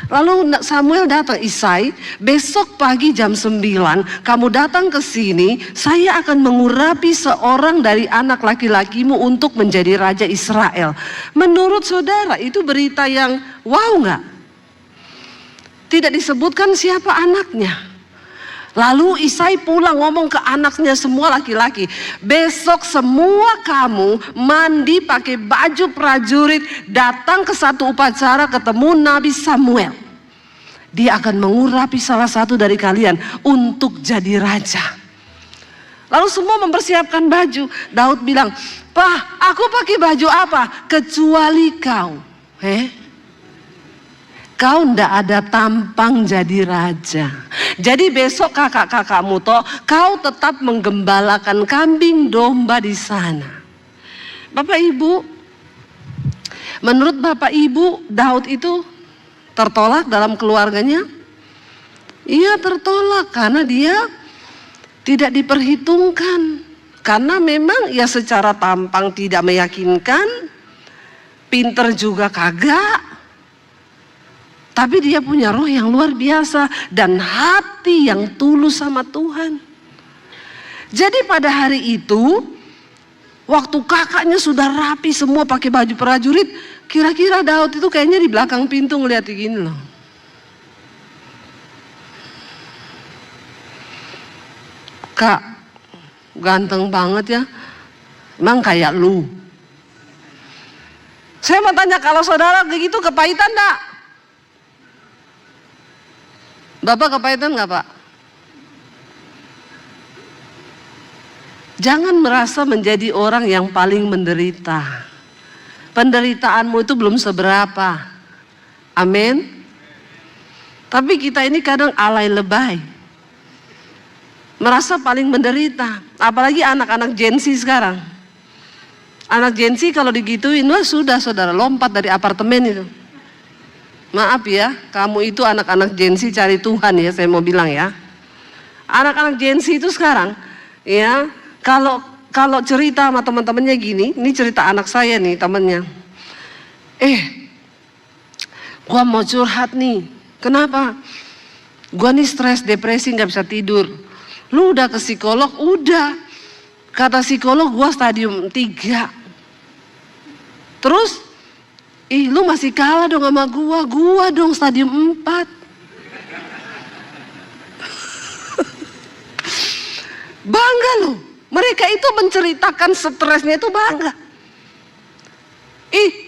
Lalu Samuel datang, Isai, besok pagi jam 9 kamu datang ke sini, saya akan mengurapi seorang dari anak laki-lakimu untuk menjadi raja Israel. Menurut saudara itu berita yang wow nggak? Tidak disebutkan siapa anaknya. Lalu Isai pulang ngomong ke anaknya semua laki-laki, besok semua kamu mandi pakai baju prajurit, datang ke satu upacara ketemu Nabi Samuel. Dia akan mengurapi salah satu dari kalian untuk jadi raja. Lalu semua mempersiapkan baju. Daud bilang, Pak, aku pakai baju apa? Kecuali kau. kau ndak ada tampang jadi raja. Jadi besok kakak-kakakmu toh, kau tetap menggembalakan kambing domba di sana. Bapak Ibu, menurut Bapak Ibu, Daud itu tertolak dalam keluarganya? Iya, tertolak karena dia tidak diperhitungkan. Karena memang ya secara tampang tidak meyakinkan, pinter juga kagak. Tapi dia punya roh yang luar biasa dan hati yang tulus sama Tuhan. Jadi pada hari itu, waktu kakaknya sudah rapi semua pakai baju prajurit, kira-kira Daud itu kayaknya di belakang pintu ngeliat gini loh. Kak, ganteng banget ya, emang kayak lu. Saya mau tanya, kalau saudara begitu kepahitan enggak? Bapak kepahitan nggak Pak? Jangan merasa menjadi orang yang paling menderita. Penderitaanmu itu belum seberapa. Amin. Tapi kita ini kadang alay lebay, merasa paling menderita. Apalagi anak-anak Gen Z sekarang. Anak Gen Z kalau digituin, wah sudah saudara, lompat dari apartemen itu. Maaf ya, kamu itu anak-anak Gen Z cari Tuhan ya, saya mau bilang ya. Anak-anak Gen Z itu sekarang, ya, kalau cerita sama teman-temannya gini, ini cerita anak saya nih temannya. Gua mau curhat nih, kenapa? Gua nih stres, depresi, nggak bisa tidur. Lu udah ke psikolog? Udah. Kata psikolog gua stadium 3. Terus? Lu masih kalah dong sama gua dong stadium 4. Bangga loh, mereka itu menceritakan stresnya itu bangga.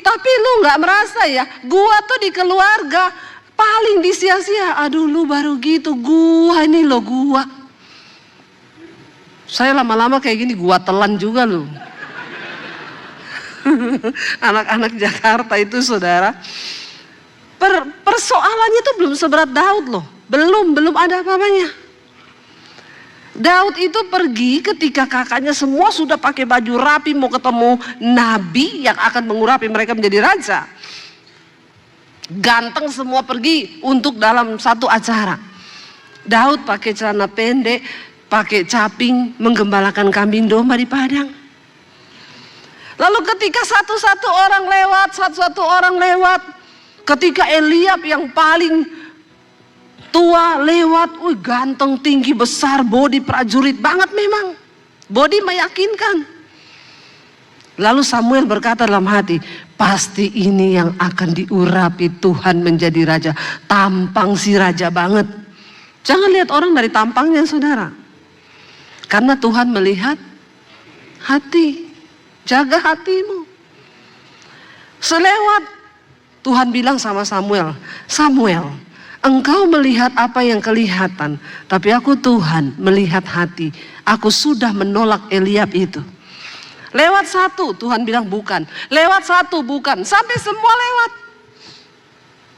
Tapi lu gak merasa ya, gua tuh di keluarga paling disia-sia. Aduh lu baru gitu, gua ini loh gua. Saya lama-lama kayak gini, gua telan juga loh. Anak-anak Jakarta itu saudara, persoalannya itu belum seberat Daud loh, belum ada apa-apanya. Daud itu pergi ketika kakaknya semua sudah pakai baju rapi mau ketemu nabi yang akan mengurapi mereka menjadi raja. Ganteng semua pergi untuk dalam satu acara. Daud pakai celana pendek, pakai caping, menggembalakan kambing domba di padang. Lalu ketika satu-satu orang lewat, ketika Eliab yang paling tua lewat, ganteng, tinggi, besar, body prajurit banget memang, body meyakinkan. Lalu Samuel berkata dalam hati, pasti ini yang akan diurapi Tuhan menjadi raja. Tampang si raja banget. Jangan lihat orang dari tampangnya saudara, karena Tuhan melihat hati. Jaga hatimu. Selewat, Tuhan bilang sama Samuel, Samuel, engkau melihat apa yang kelihatan, tapi aku Tuhan melihat hati. Aku sudah menolak Eliab itu. Lewat satu, Tuhan bilang bukan. Lewat satu, bukan. Sampai semua lewat.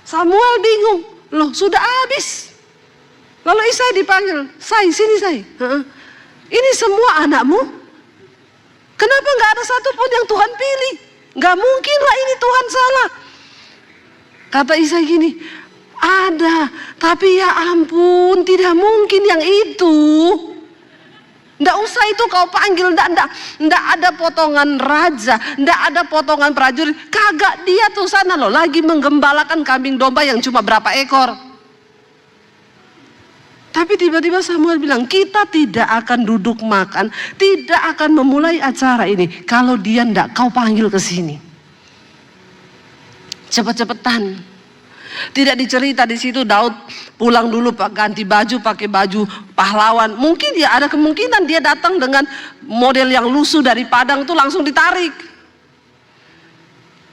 Samuel bingung, loh sudah habis. Lalu Isai dipanggil, sini Say. Ini semua anakmu? Kenapa nggak ada satupun yang Tuhan pilih? Nggak mungkin lah ini Tuhan salah. Kata Isai gini, ada, tapi ya ampun, tidak mungkin yang itu. Nggak usah itu kau panggil, nggak ada potongan raja, nggak ada potongan prajurit. Kagak, dia tuh sana loh, lagi menggembalakan kambing domba yang cuma berapa ekor. Tapi tiba-tiba Samuel bilang, kita tidak akan duduk makan, tidak akan memulai acara ini kalau dia ndak kau panggil ke sini. Cepet-cepetan. Tidak dicerita di situ Daud pulang dulu ganti baju, pakai baju pahlawan. Mungkin ya ada kemungkinan dia datang dengan model yang lusuh dari Padang tuh langsung ditarik.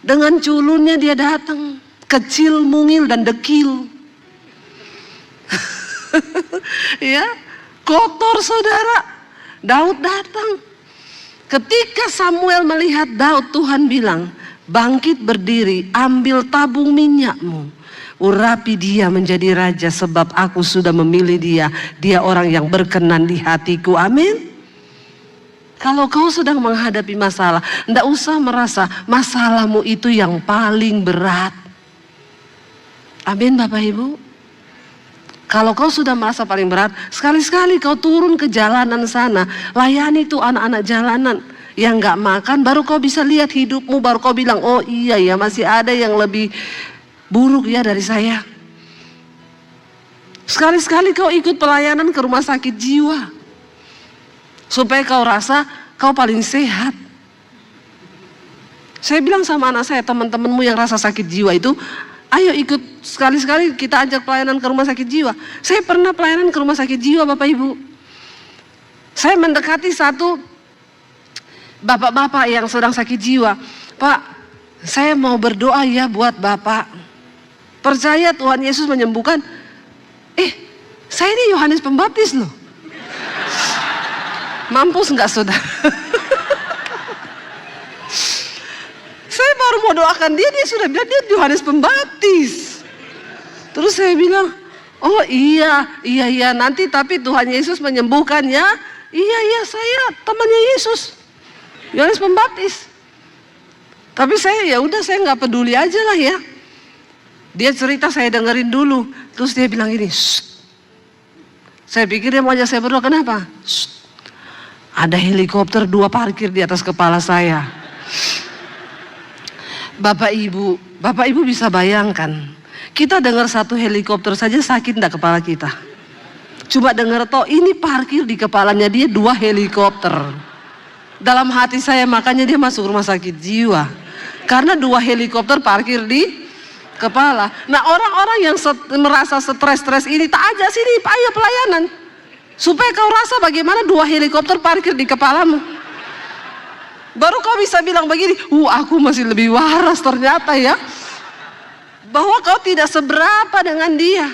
Dengan culunnya dia datang, kecil, mungil dan dekil. Ya, kotor saudara. Daud datang. Ketika Samuel melihat Daud, Tuhan bilang, bangkit berdiri, ambil tabung minyakmu, Urapi dia menjadi raja sebab aku sudah memilih dia. Dia orang yang berkenan di hatiku. Amin. Kalau kau sedang menghadapi masalah, tidak usah merasa masalahmu itu yang paling berat. Amin Bapak Ibu. Kalau kau sudah merasa paling berat, sekali-sekali kau turun ke jalanan sana. Layani tuh anak-anak jalanan yang gak makan, baru kau bisa lihat hidupmu. Baru kau bilang, oh iya ya masih ada yang lebih buruk ya dari saya. Sekali-sekali kau ikut pelayanan ke rumah sakit jiwa, supaya kau rasa kau paling sehat. Saya bilang sama anak saya, teman-temanmu yang rasa sakit jiwa itu, ayo ikut sekali-sekali kita ajak pelayanan ke rumah sakit jiwa. Saya pernah pelayanan ke rumah sakit jiwa Bapak Ibu. Saya mendekati satu bapak-bapak yang sedang sakit jiwa. Pak, saya mau berdoa ya buat Bapak. Percaya Tuhan Yesus menyembuhkan. Saya ini Yohanes Pembaptis loh. Mampus nggak saudara? Saya baru mau doakan dia sudah bilang dia Yohanes Pembaptis. Terus saya bilang, oh iya nanti tapi Tuhan Yesus menyembuhkannya. Iya saya temannya Yesus, Yohanes Pembaptis. Tapi saya ya udah saya nggak peduli aja lah ya. Dia cerita saya dengerin dulu. Terus dia bilang gini, shh. Saya pikir dia mau ajak saya berdoa, kenapa? Shh. Ada helikopter 2 parkir di atas kepala saya. Bapak Ibu bisa bayangkan, kita dengar satu helikopter saja sakit enggak kepala kita. Cuma dengar toh ini parkir di kepalanya dia 2 helikopter. Dalam hati saya makanya dia masuk rumah sakit jiwa. Karena 2 helikopter parkir di kepala. Nah orang-orang yang merasa stres ini tak aja sini, ayo pelayanan. Supaya kau rasa bagaimana 2 helikopter parkir di kepalamu. Baru kau bisa bilang begini, aku masih lebih waras ternyata ya. Bahwa kau tidak seberapa dengan dia.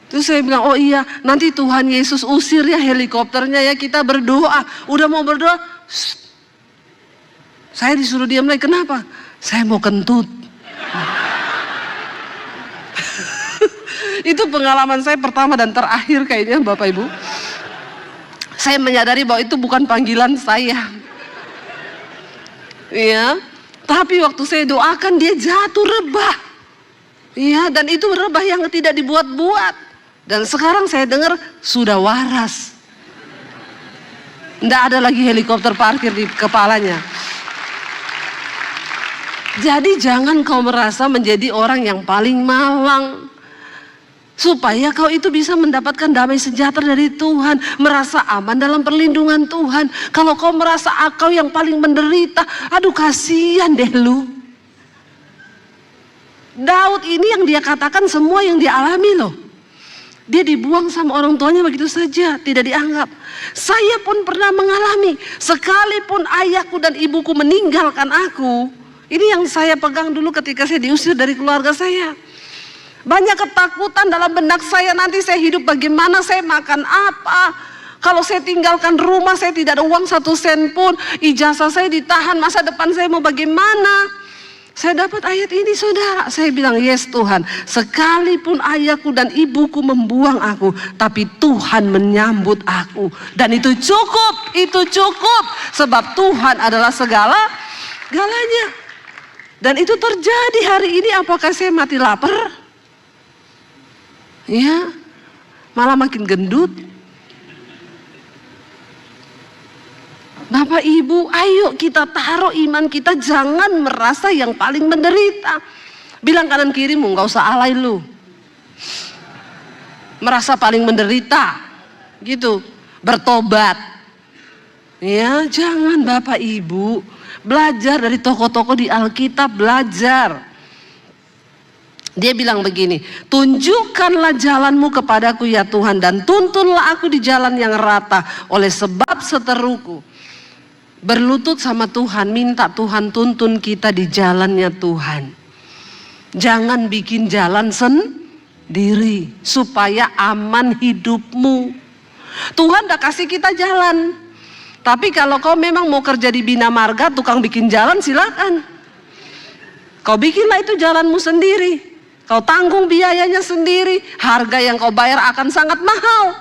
Terus saya bilang, oh iya nanti Tuhan Yesus usir ya helikopternya ya, kita berdoa. Udah mau berdoa, saya disuruh diam lagi, kenapa? Saya mau kentut. Itu pengalaman saya pertama dan terakhir kayaknya Bapak Ibu. Saya menyadari bahwa itu bukan panggilan saya. Ya, tapi waktu saya doakan dia jatuh rebah. Ya, dan itu rebah yang tidak dibuat-buat. Dan sekarang saya dengar sudah waras. Tidak ada lagi helikopter parkir di kepalanya. Jadi jangan kau merasa menjadi orang yang paling malang. Supaya kau itu bisa mendapatkan damai sejahtera dari Tuhan. Merasa aman dalam perlindungan Tuhan. Kalau kau merasa kau yang paling menderita, aduh kasihan deh lu. Daud ini yang dia katakan semua yang dia alami loh. Dia dibuang sama orang tuanya begitu saja, tidak dianggap. Saya pun pernah mengalami, sekalipun ayahku dan ibuku meninggalkan aku. Ini yang saya pegang dulu ketika saya diusir dari keluarga saya. Banyak ketakutan dalam benak saya, nanti saya hidup bagaimana, saya makan apa. Kalau saya tinggalkan rumah, saya tidak ada uang 1 sen pun. Ijazah saya ditahan, masa depan saya mau bagaimana. Saya dapat ayat ini saudara, saya bilang yes Tuhan. Sekalipun ayahku dan ibuku membuang aku, tapi Tuhan menyambut aku. Dan itu cukup, sebab Tuhan adalah segala-galanya. Dan itu terjadi hari ini. Apakah saya mati lapar? Ya, malah makin gendut. Bapak Ibu, ayo kita taruh iman kita, jangan merasa yang paling menderita. Bilang kanan kirimu, nggak usah alay lu. Merasa paling menderita, gitu. Bertobat. Ya, jangan Bapak Ibu. Belajar dari tokoh-tokoh di Alkitab, belajar. Dia bilang begini, tunjukkanlah jalanmu kepadaku ya Tuhan, dan tuntunlah aku di jalan yang rata. Oleh sebab seteruku berlutut sama Tuhan, minta Tuhan tuntun kita di jalannya Tuhan. Jangan bikin jalan sendiri supaya aman hidupmu. Tuhan udah kasih kita jalan. Tapi kalau kau memang mau kerja di Bina Marga, tukang bikin jalan silakan. Kau bikinlah itu jalanmu sendiri. Kau tanggung biayanya sendiri, harga yang kau bayar akan sangat mahal.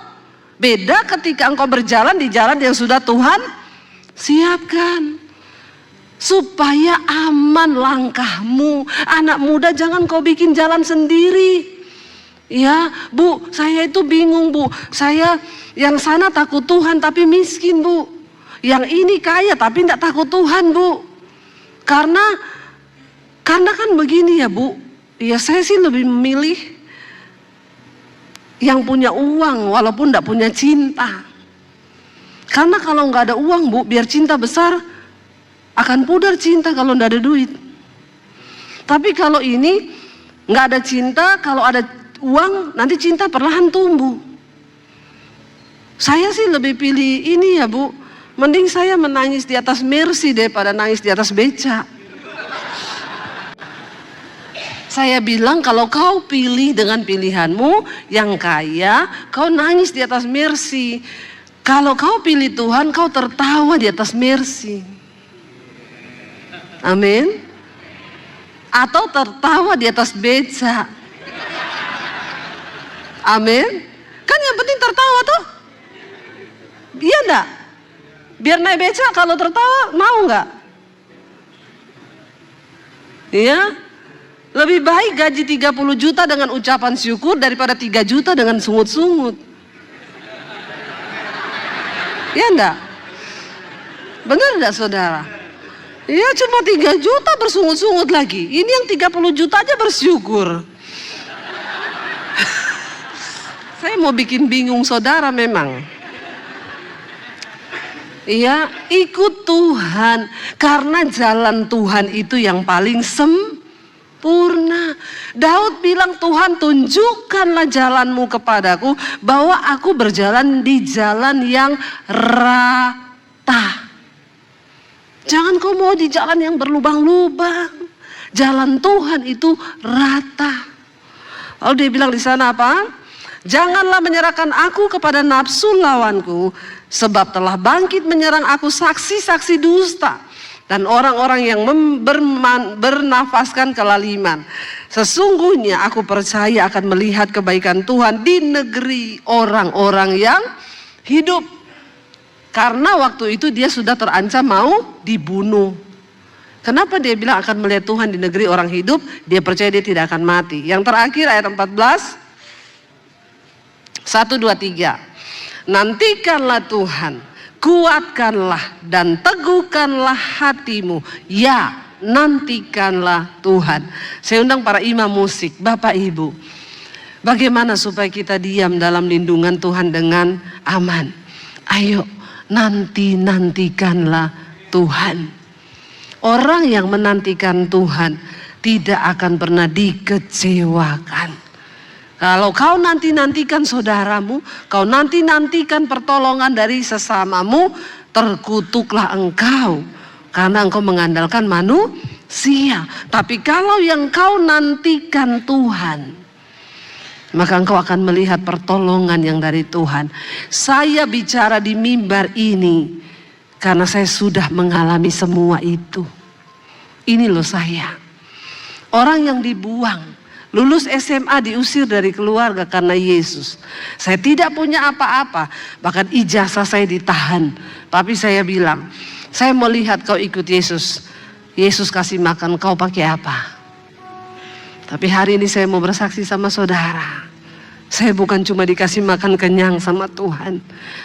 Beda ketika engkau berjalan di jalan yang sudah Tuhan siapkan. Supaya aman langkahmu. Anak muda jangan kau bikin jalan sendiri. Ya, Bu, saya itu bingung, Bu. Saya yang sana takut Tuhan tapi miskin, Bu. Yang ini kaya tapi tidak takut Tuhan, Bu. Karena kan begini ya, Bu. Ya saya sih lebih memilih yang punya uang walaupun tidak punya cinta. Karena kalau nggak ada uang, Bu, biar cinta besar akan pudar cinta kalau tidak ada duit. Tapi kalau ini nggak ada cinta, kalau ada uang nanti cinta perlahan tumbuh. Saya sih lebih pilih ini ya, Bu. Mending saya menangis di atas Mercy daripada nangis di atas beca. Saya bilang kalau kau pilih dengan pilihanmu yang kaya, kau nangis di atas Mercy. Kalau kau pilih Tuhan, kau tertawa di atas Mercy. Amin. Atau tertawa di atas beca. Amin. Kan yang penting tertawa tuh. Iya enggak? Biar naik beca kalau tertawa mau enggak? Iya. Lebih baik gaji 30 juta dengan ucapan syukur daripada 3 juta dengan sungut-sungut. Iya enggak? Benar enggak saudara? Ya cuma 3 juta bersungut-sungut lagi. Ini yang 30 juta aja bersyukur. Saya mau bikin bingung saudara memang. Iya, ikut Tuhan. Karena jalan Tuhan itu yang paling sempurna. Daud bilang, Tuhan tunjukkanlah jalanmu kepadaku, bahwa aku berjalan di jalan yang rata. Jangan kau mau di jalan yang berlubang-lubang. Jalan Tuhan itu rata. Lalu dia bilang di sana apa? Janganlah menyerahkan aku kepada nafsu lawanku, sebab telah bangkit menyerang aku saksi-saksi dusta dan orang-orang yang bernafaskan kelaliman. Sesungguhnya aku percaya akan melihat kebaikan Tuhan di negeri orang-orang yang hidup. Karena waktu itu dia sudah terancam mau dibunuh. Kenapa dia bilang akan melihat Tuhan di negeri orang hidup? Dia percaya dia tidak akan mati. Yang terakhir ayat 14. 1, 2, 3. Nantikanlah Tuhan, kuatkanlah dan teguhkanlah hatimu. Ya, nantikanlah Tuhan. Saya undang para imam musik, Bapak Ibu. Bagaimana supaya kita diam dalam lindungan Tuhan dengan aman? Ayo, nantikanlah Tuhan. Orang yang menantikan Tuhan tidak akan pernah dikecewakan. Kalau kau nantikan saudaramu, kau nantikan pertolongan dari sesamamu, terkutuklah engkau. Karena engkau mengandalkan manusia. Tapi kalau yang kau nantikan Tuhan, maka engkau akan melihat pertolongan yang dari Tuhan. Saya bicara di mimbar ini karena saya sudah mengalami semua itu. Ini loh saya. Orang yang dibuang, lulus SMA diusir dari keluarga karena Yesus. Saya tidak punya apa-apa, bahkan ijazah saya ditahan. Tapi saya bilang, saya mau lihat kau ikut Yesus. Yesus kasih makan, kau pakai apa? Tapi hari ini saya mau bersaksi sama saudara. Saya bukan cuma dikasih makan kenyang sama Tuhan.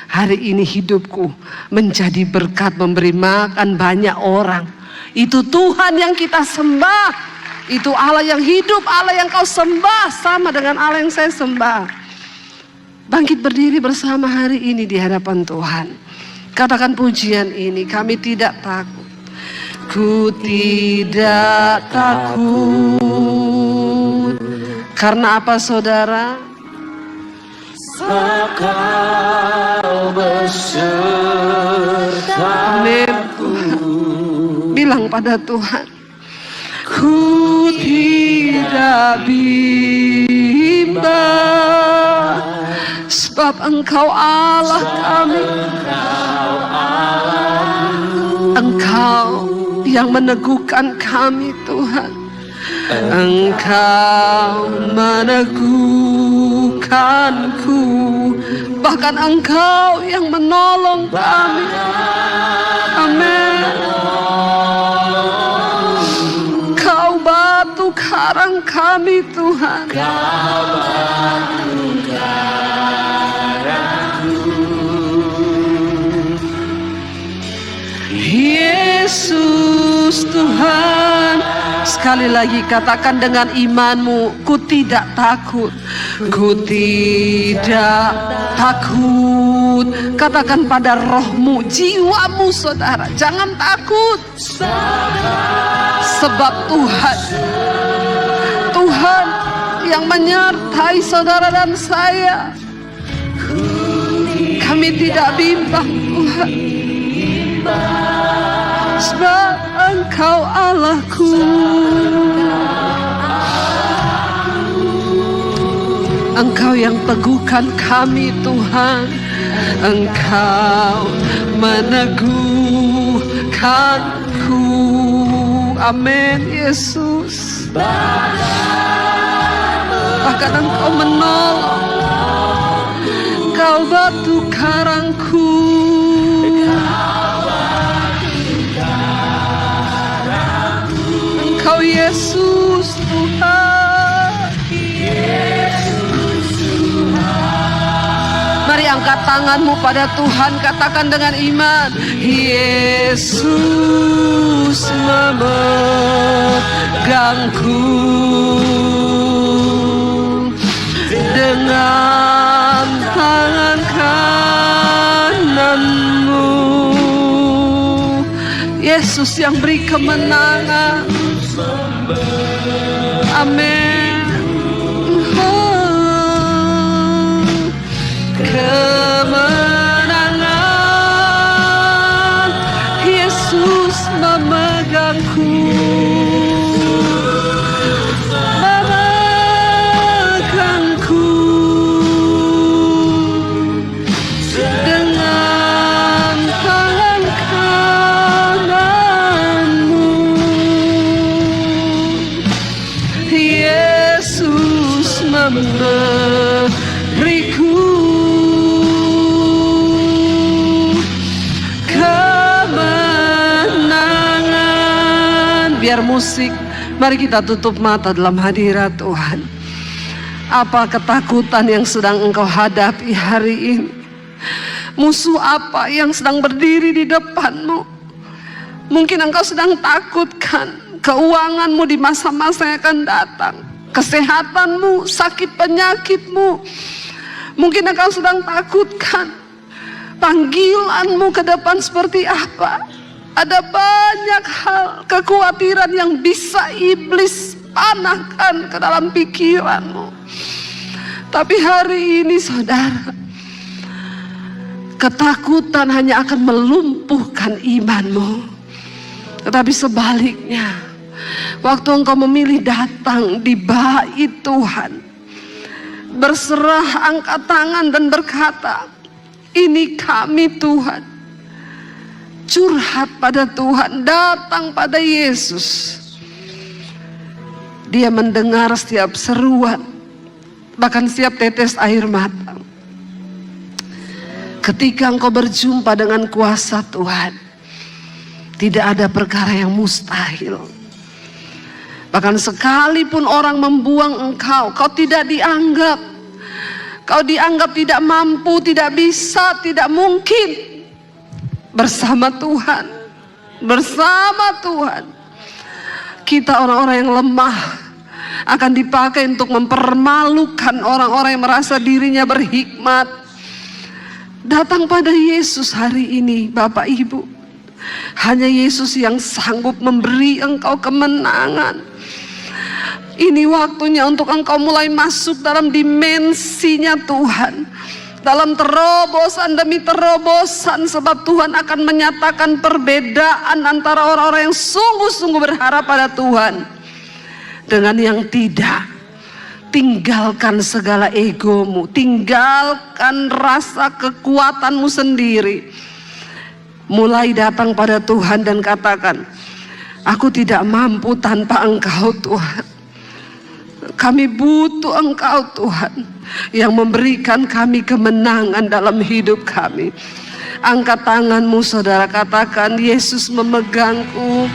Hari ini hidupku menjadi berkat, memberi makan banyak orang. Itu Tuhan yang kita sembah. Itu Allah yang hidup, Allah yang kau sembah sama dengan Allah yang saya sembah. Bangkit berdiri bersama hari ini di hadapan Tuhan. Katakan pujian ini, kami tidak takut. Ku tidak takut. Karena apa saudara? Kau besertaku. Bilang pada Tuhan, ku tidak bimbang, sebab Engkau Allah kami. Engkau yang meneguhkan kami Tuhan. Engkau meneguhkanku, bahkan Engkau yang menolong kami. Amin. Kau batu karang kami Tuhan. Yesus Tuhan. Sekali lagi katakan dengan imanmu, ku tidak takut. Ku tidak takut. Katakan pada rohmu, jiwamu saudara, jangan takut. Sebab Tuhan yang menyertai saudara dan saya. Kami tidak bimbang Tuhan. Sebab Engkau Allahku. Engkau yang teguhkan kami Tuhan. Engkau meneguhkanku. Amin Yesus. Bahkan Engkau menolong. Engkau batu karangku. Engkau Yesus Tuhan. Mari angkat tanganmu pada Tuhan, katakan dengan iman, Yesus memegangku dengan tangan kananmu. Yesus yang beri kemenangan. Amin. Kemenangan. Yesus memegangku. Memegangku dengan tangan kananmu. Yesus memberiku kemenangan. Biar musik, mari kita tutup mata dalam hadirat Tuhan. Apa ketakutan yang sedang engkau hadapi hari ini? Musuh apa yang sedang berdiri di depanmu? Mungkin engkau sedang takutkan keuanganmu di masa-masa yang akan datang, kesehatanmu, sakit penyakitmu. Mungkin engkau sedang takutkan panggilanmu ke depan seperti apa. Ada banyak hal, kekhawatiran yang bisa iblis panahkan ke dalam pikiranmu. Tapi hari ini saudara, ketakutan hanya akan melumpuhkan imanmu. Tetapi sebaliknya, waktu engkau memilih datang di bait Tuhan, berserah, angkat tangan dan berkata, ini kami Tuhan. Curhat pada Tuhan, datang pada Yesus. Dia mendengar setiap seruan, bahkan setiap tetes air mata. Ketika engkau berjumpa dengan kuasa Tuhan, tidak ada perkara yang mustahil. Bahkan sekalipun orang membuang engkau, kau tidak dianggap. Kau dianggap tidak mampu, tidak bisa, tidak mungkin. Bersama Tuhan, kita orang-orang yang lemah akan dipakai untuk mempermalukan orang-orang yang merasa dirinya berhikmat. Datang pada Yesus hari ini Bapak Ibu. Hanya Yesus yang sanggup memberi engkau kemenangan. Ini waktunya untuk engkau mulai masuk dalam dimensinya Tuhan, dalam terobosan demi terobosan. Sebab Tuhan akan menyatakan perbedaan antara orang-orang yang sungguh-sungguh berharap pada Tuhan dengan yang tidak. Tinggalkan segala egomu, tinggalkan rasa kekuatanmu sendiri. Mulai datang pada Tuhan dan katakan, Aku tidak mampu tanpa Engkau Tuhan. Kami butuh Engkau Tuhan, yang memberikan kami kemenangan dalam hidup kami. Angkat tanganmu saudara, katakan, Yesus memegangku,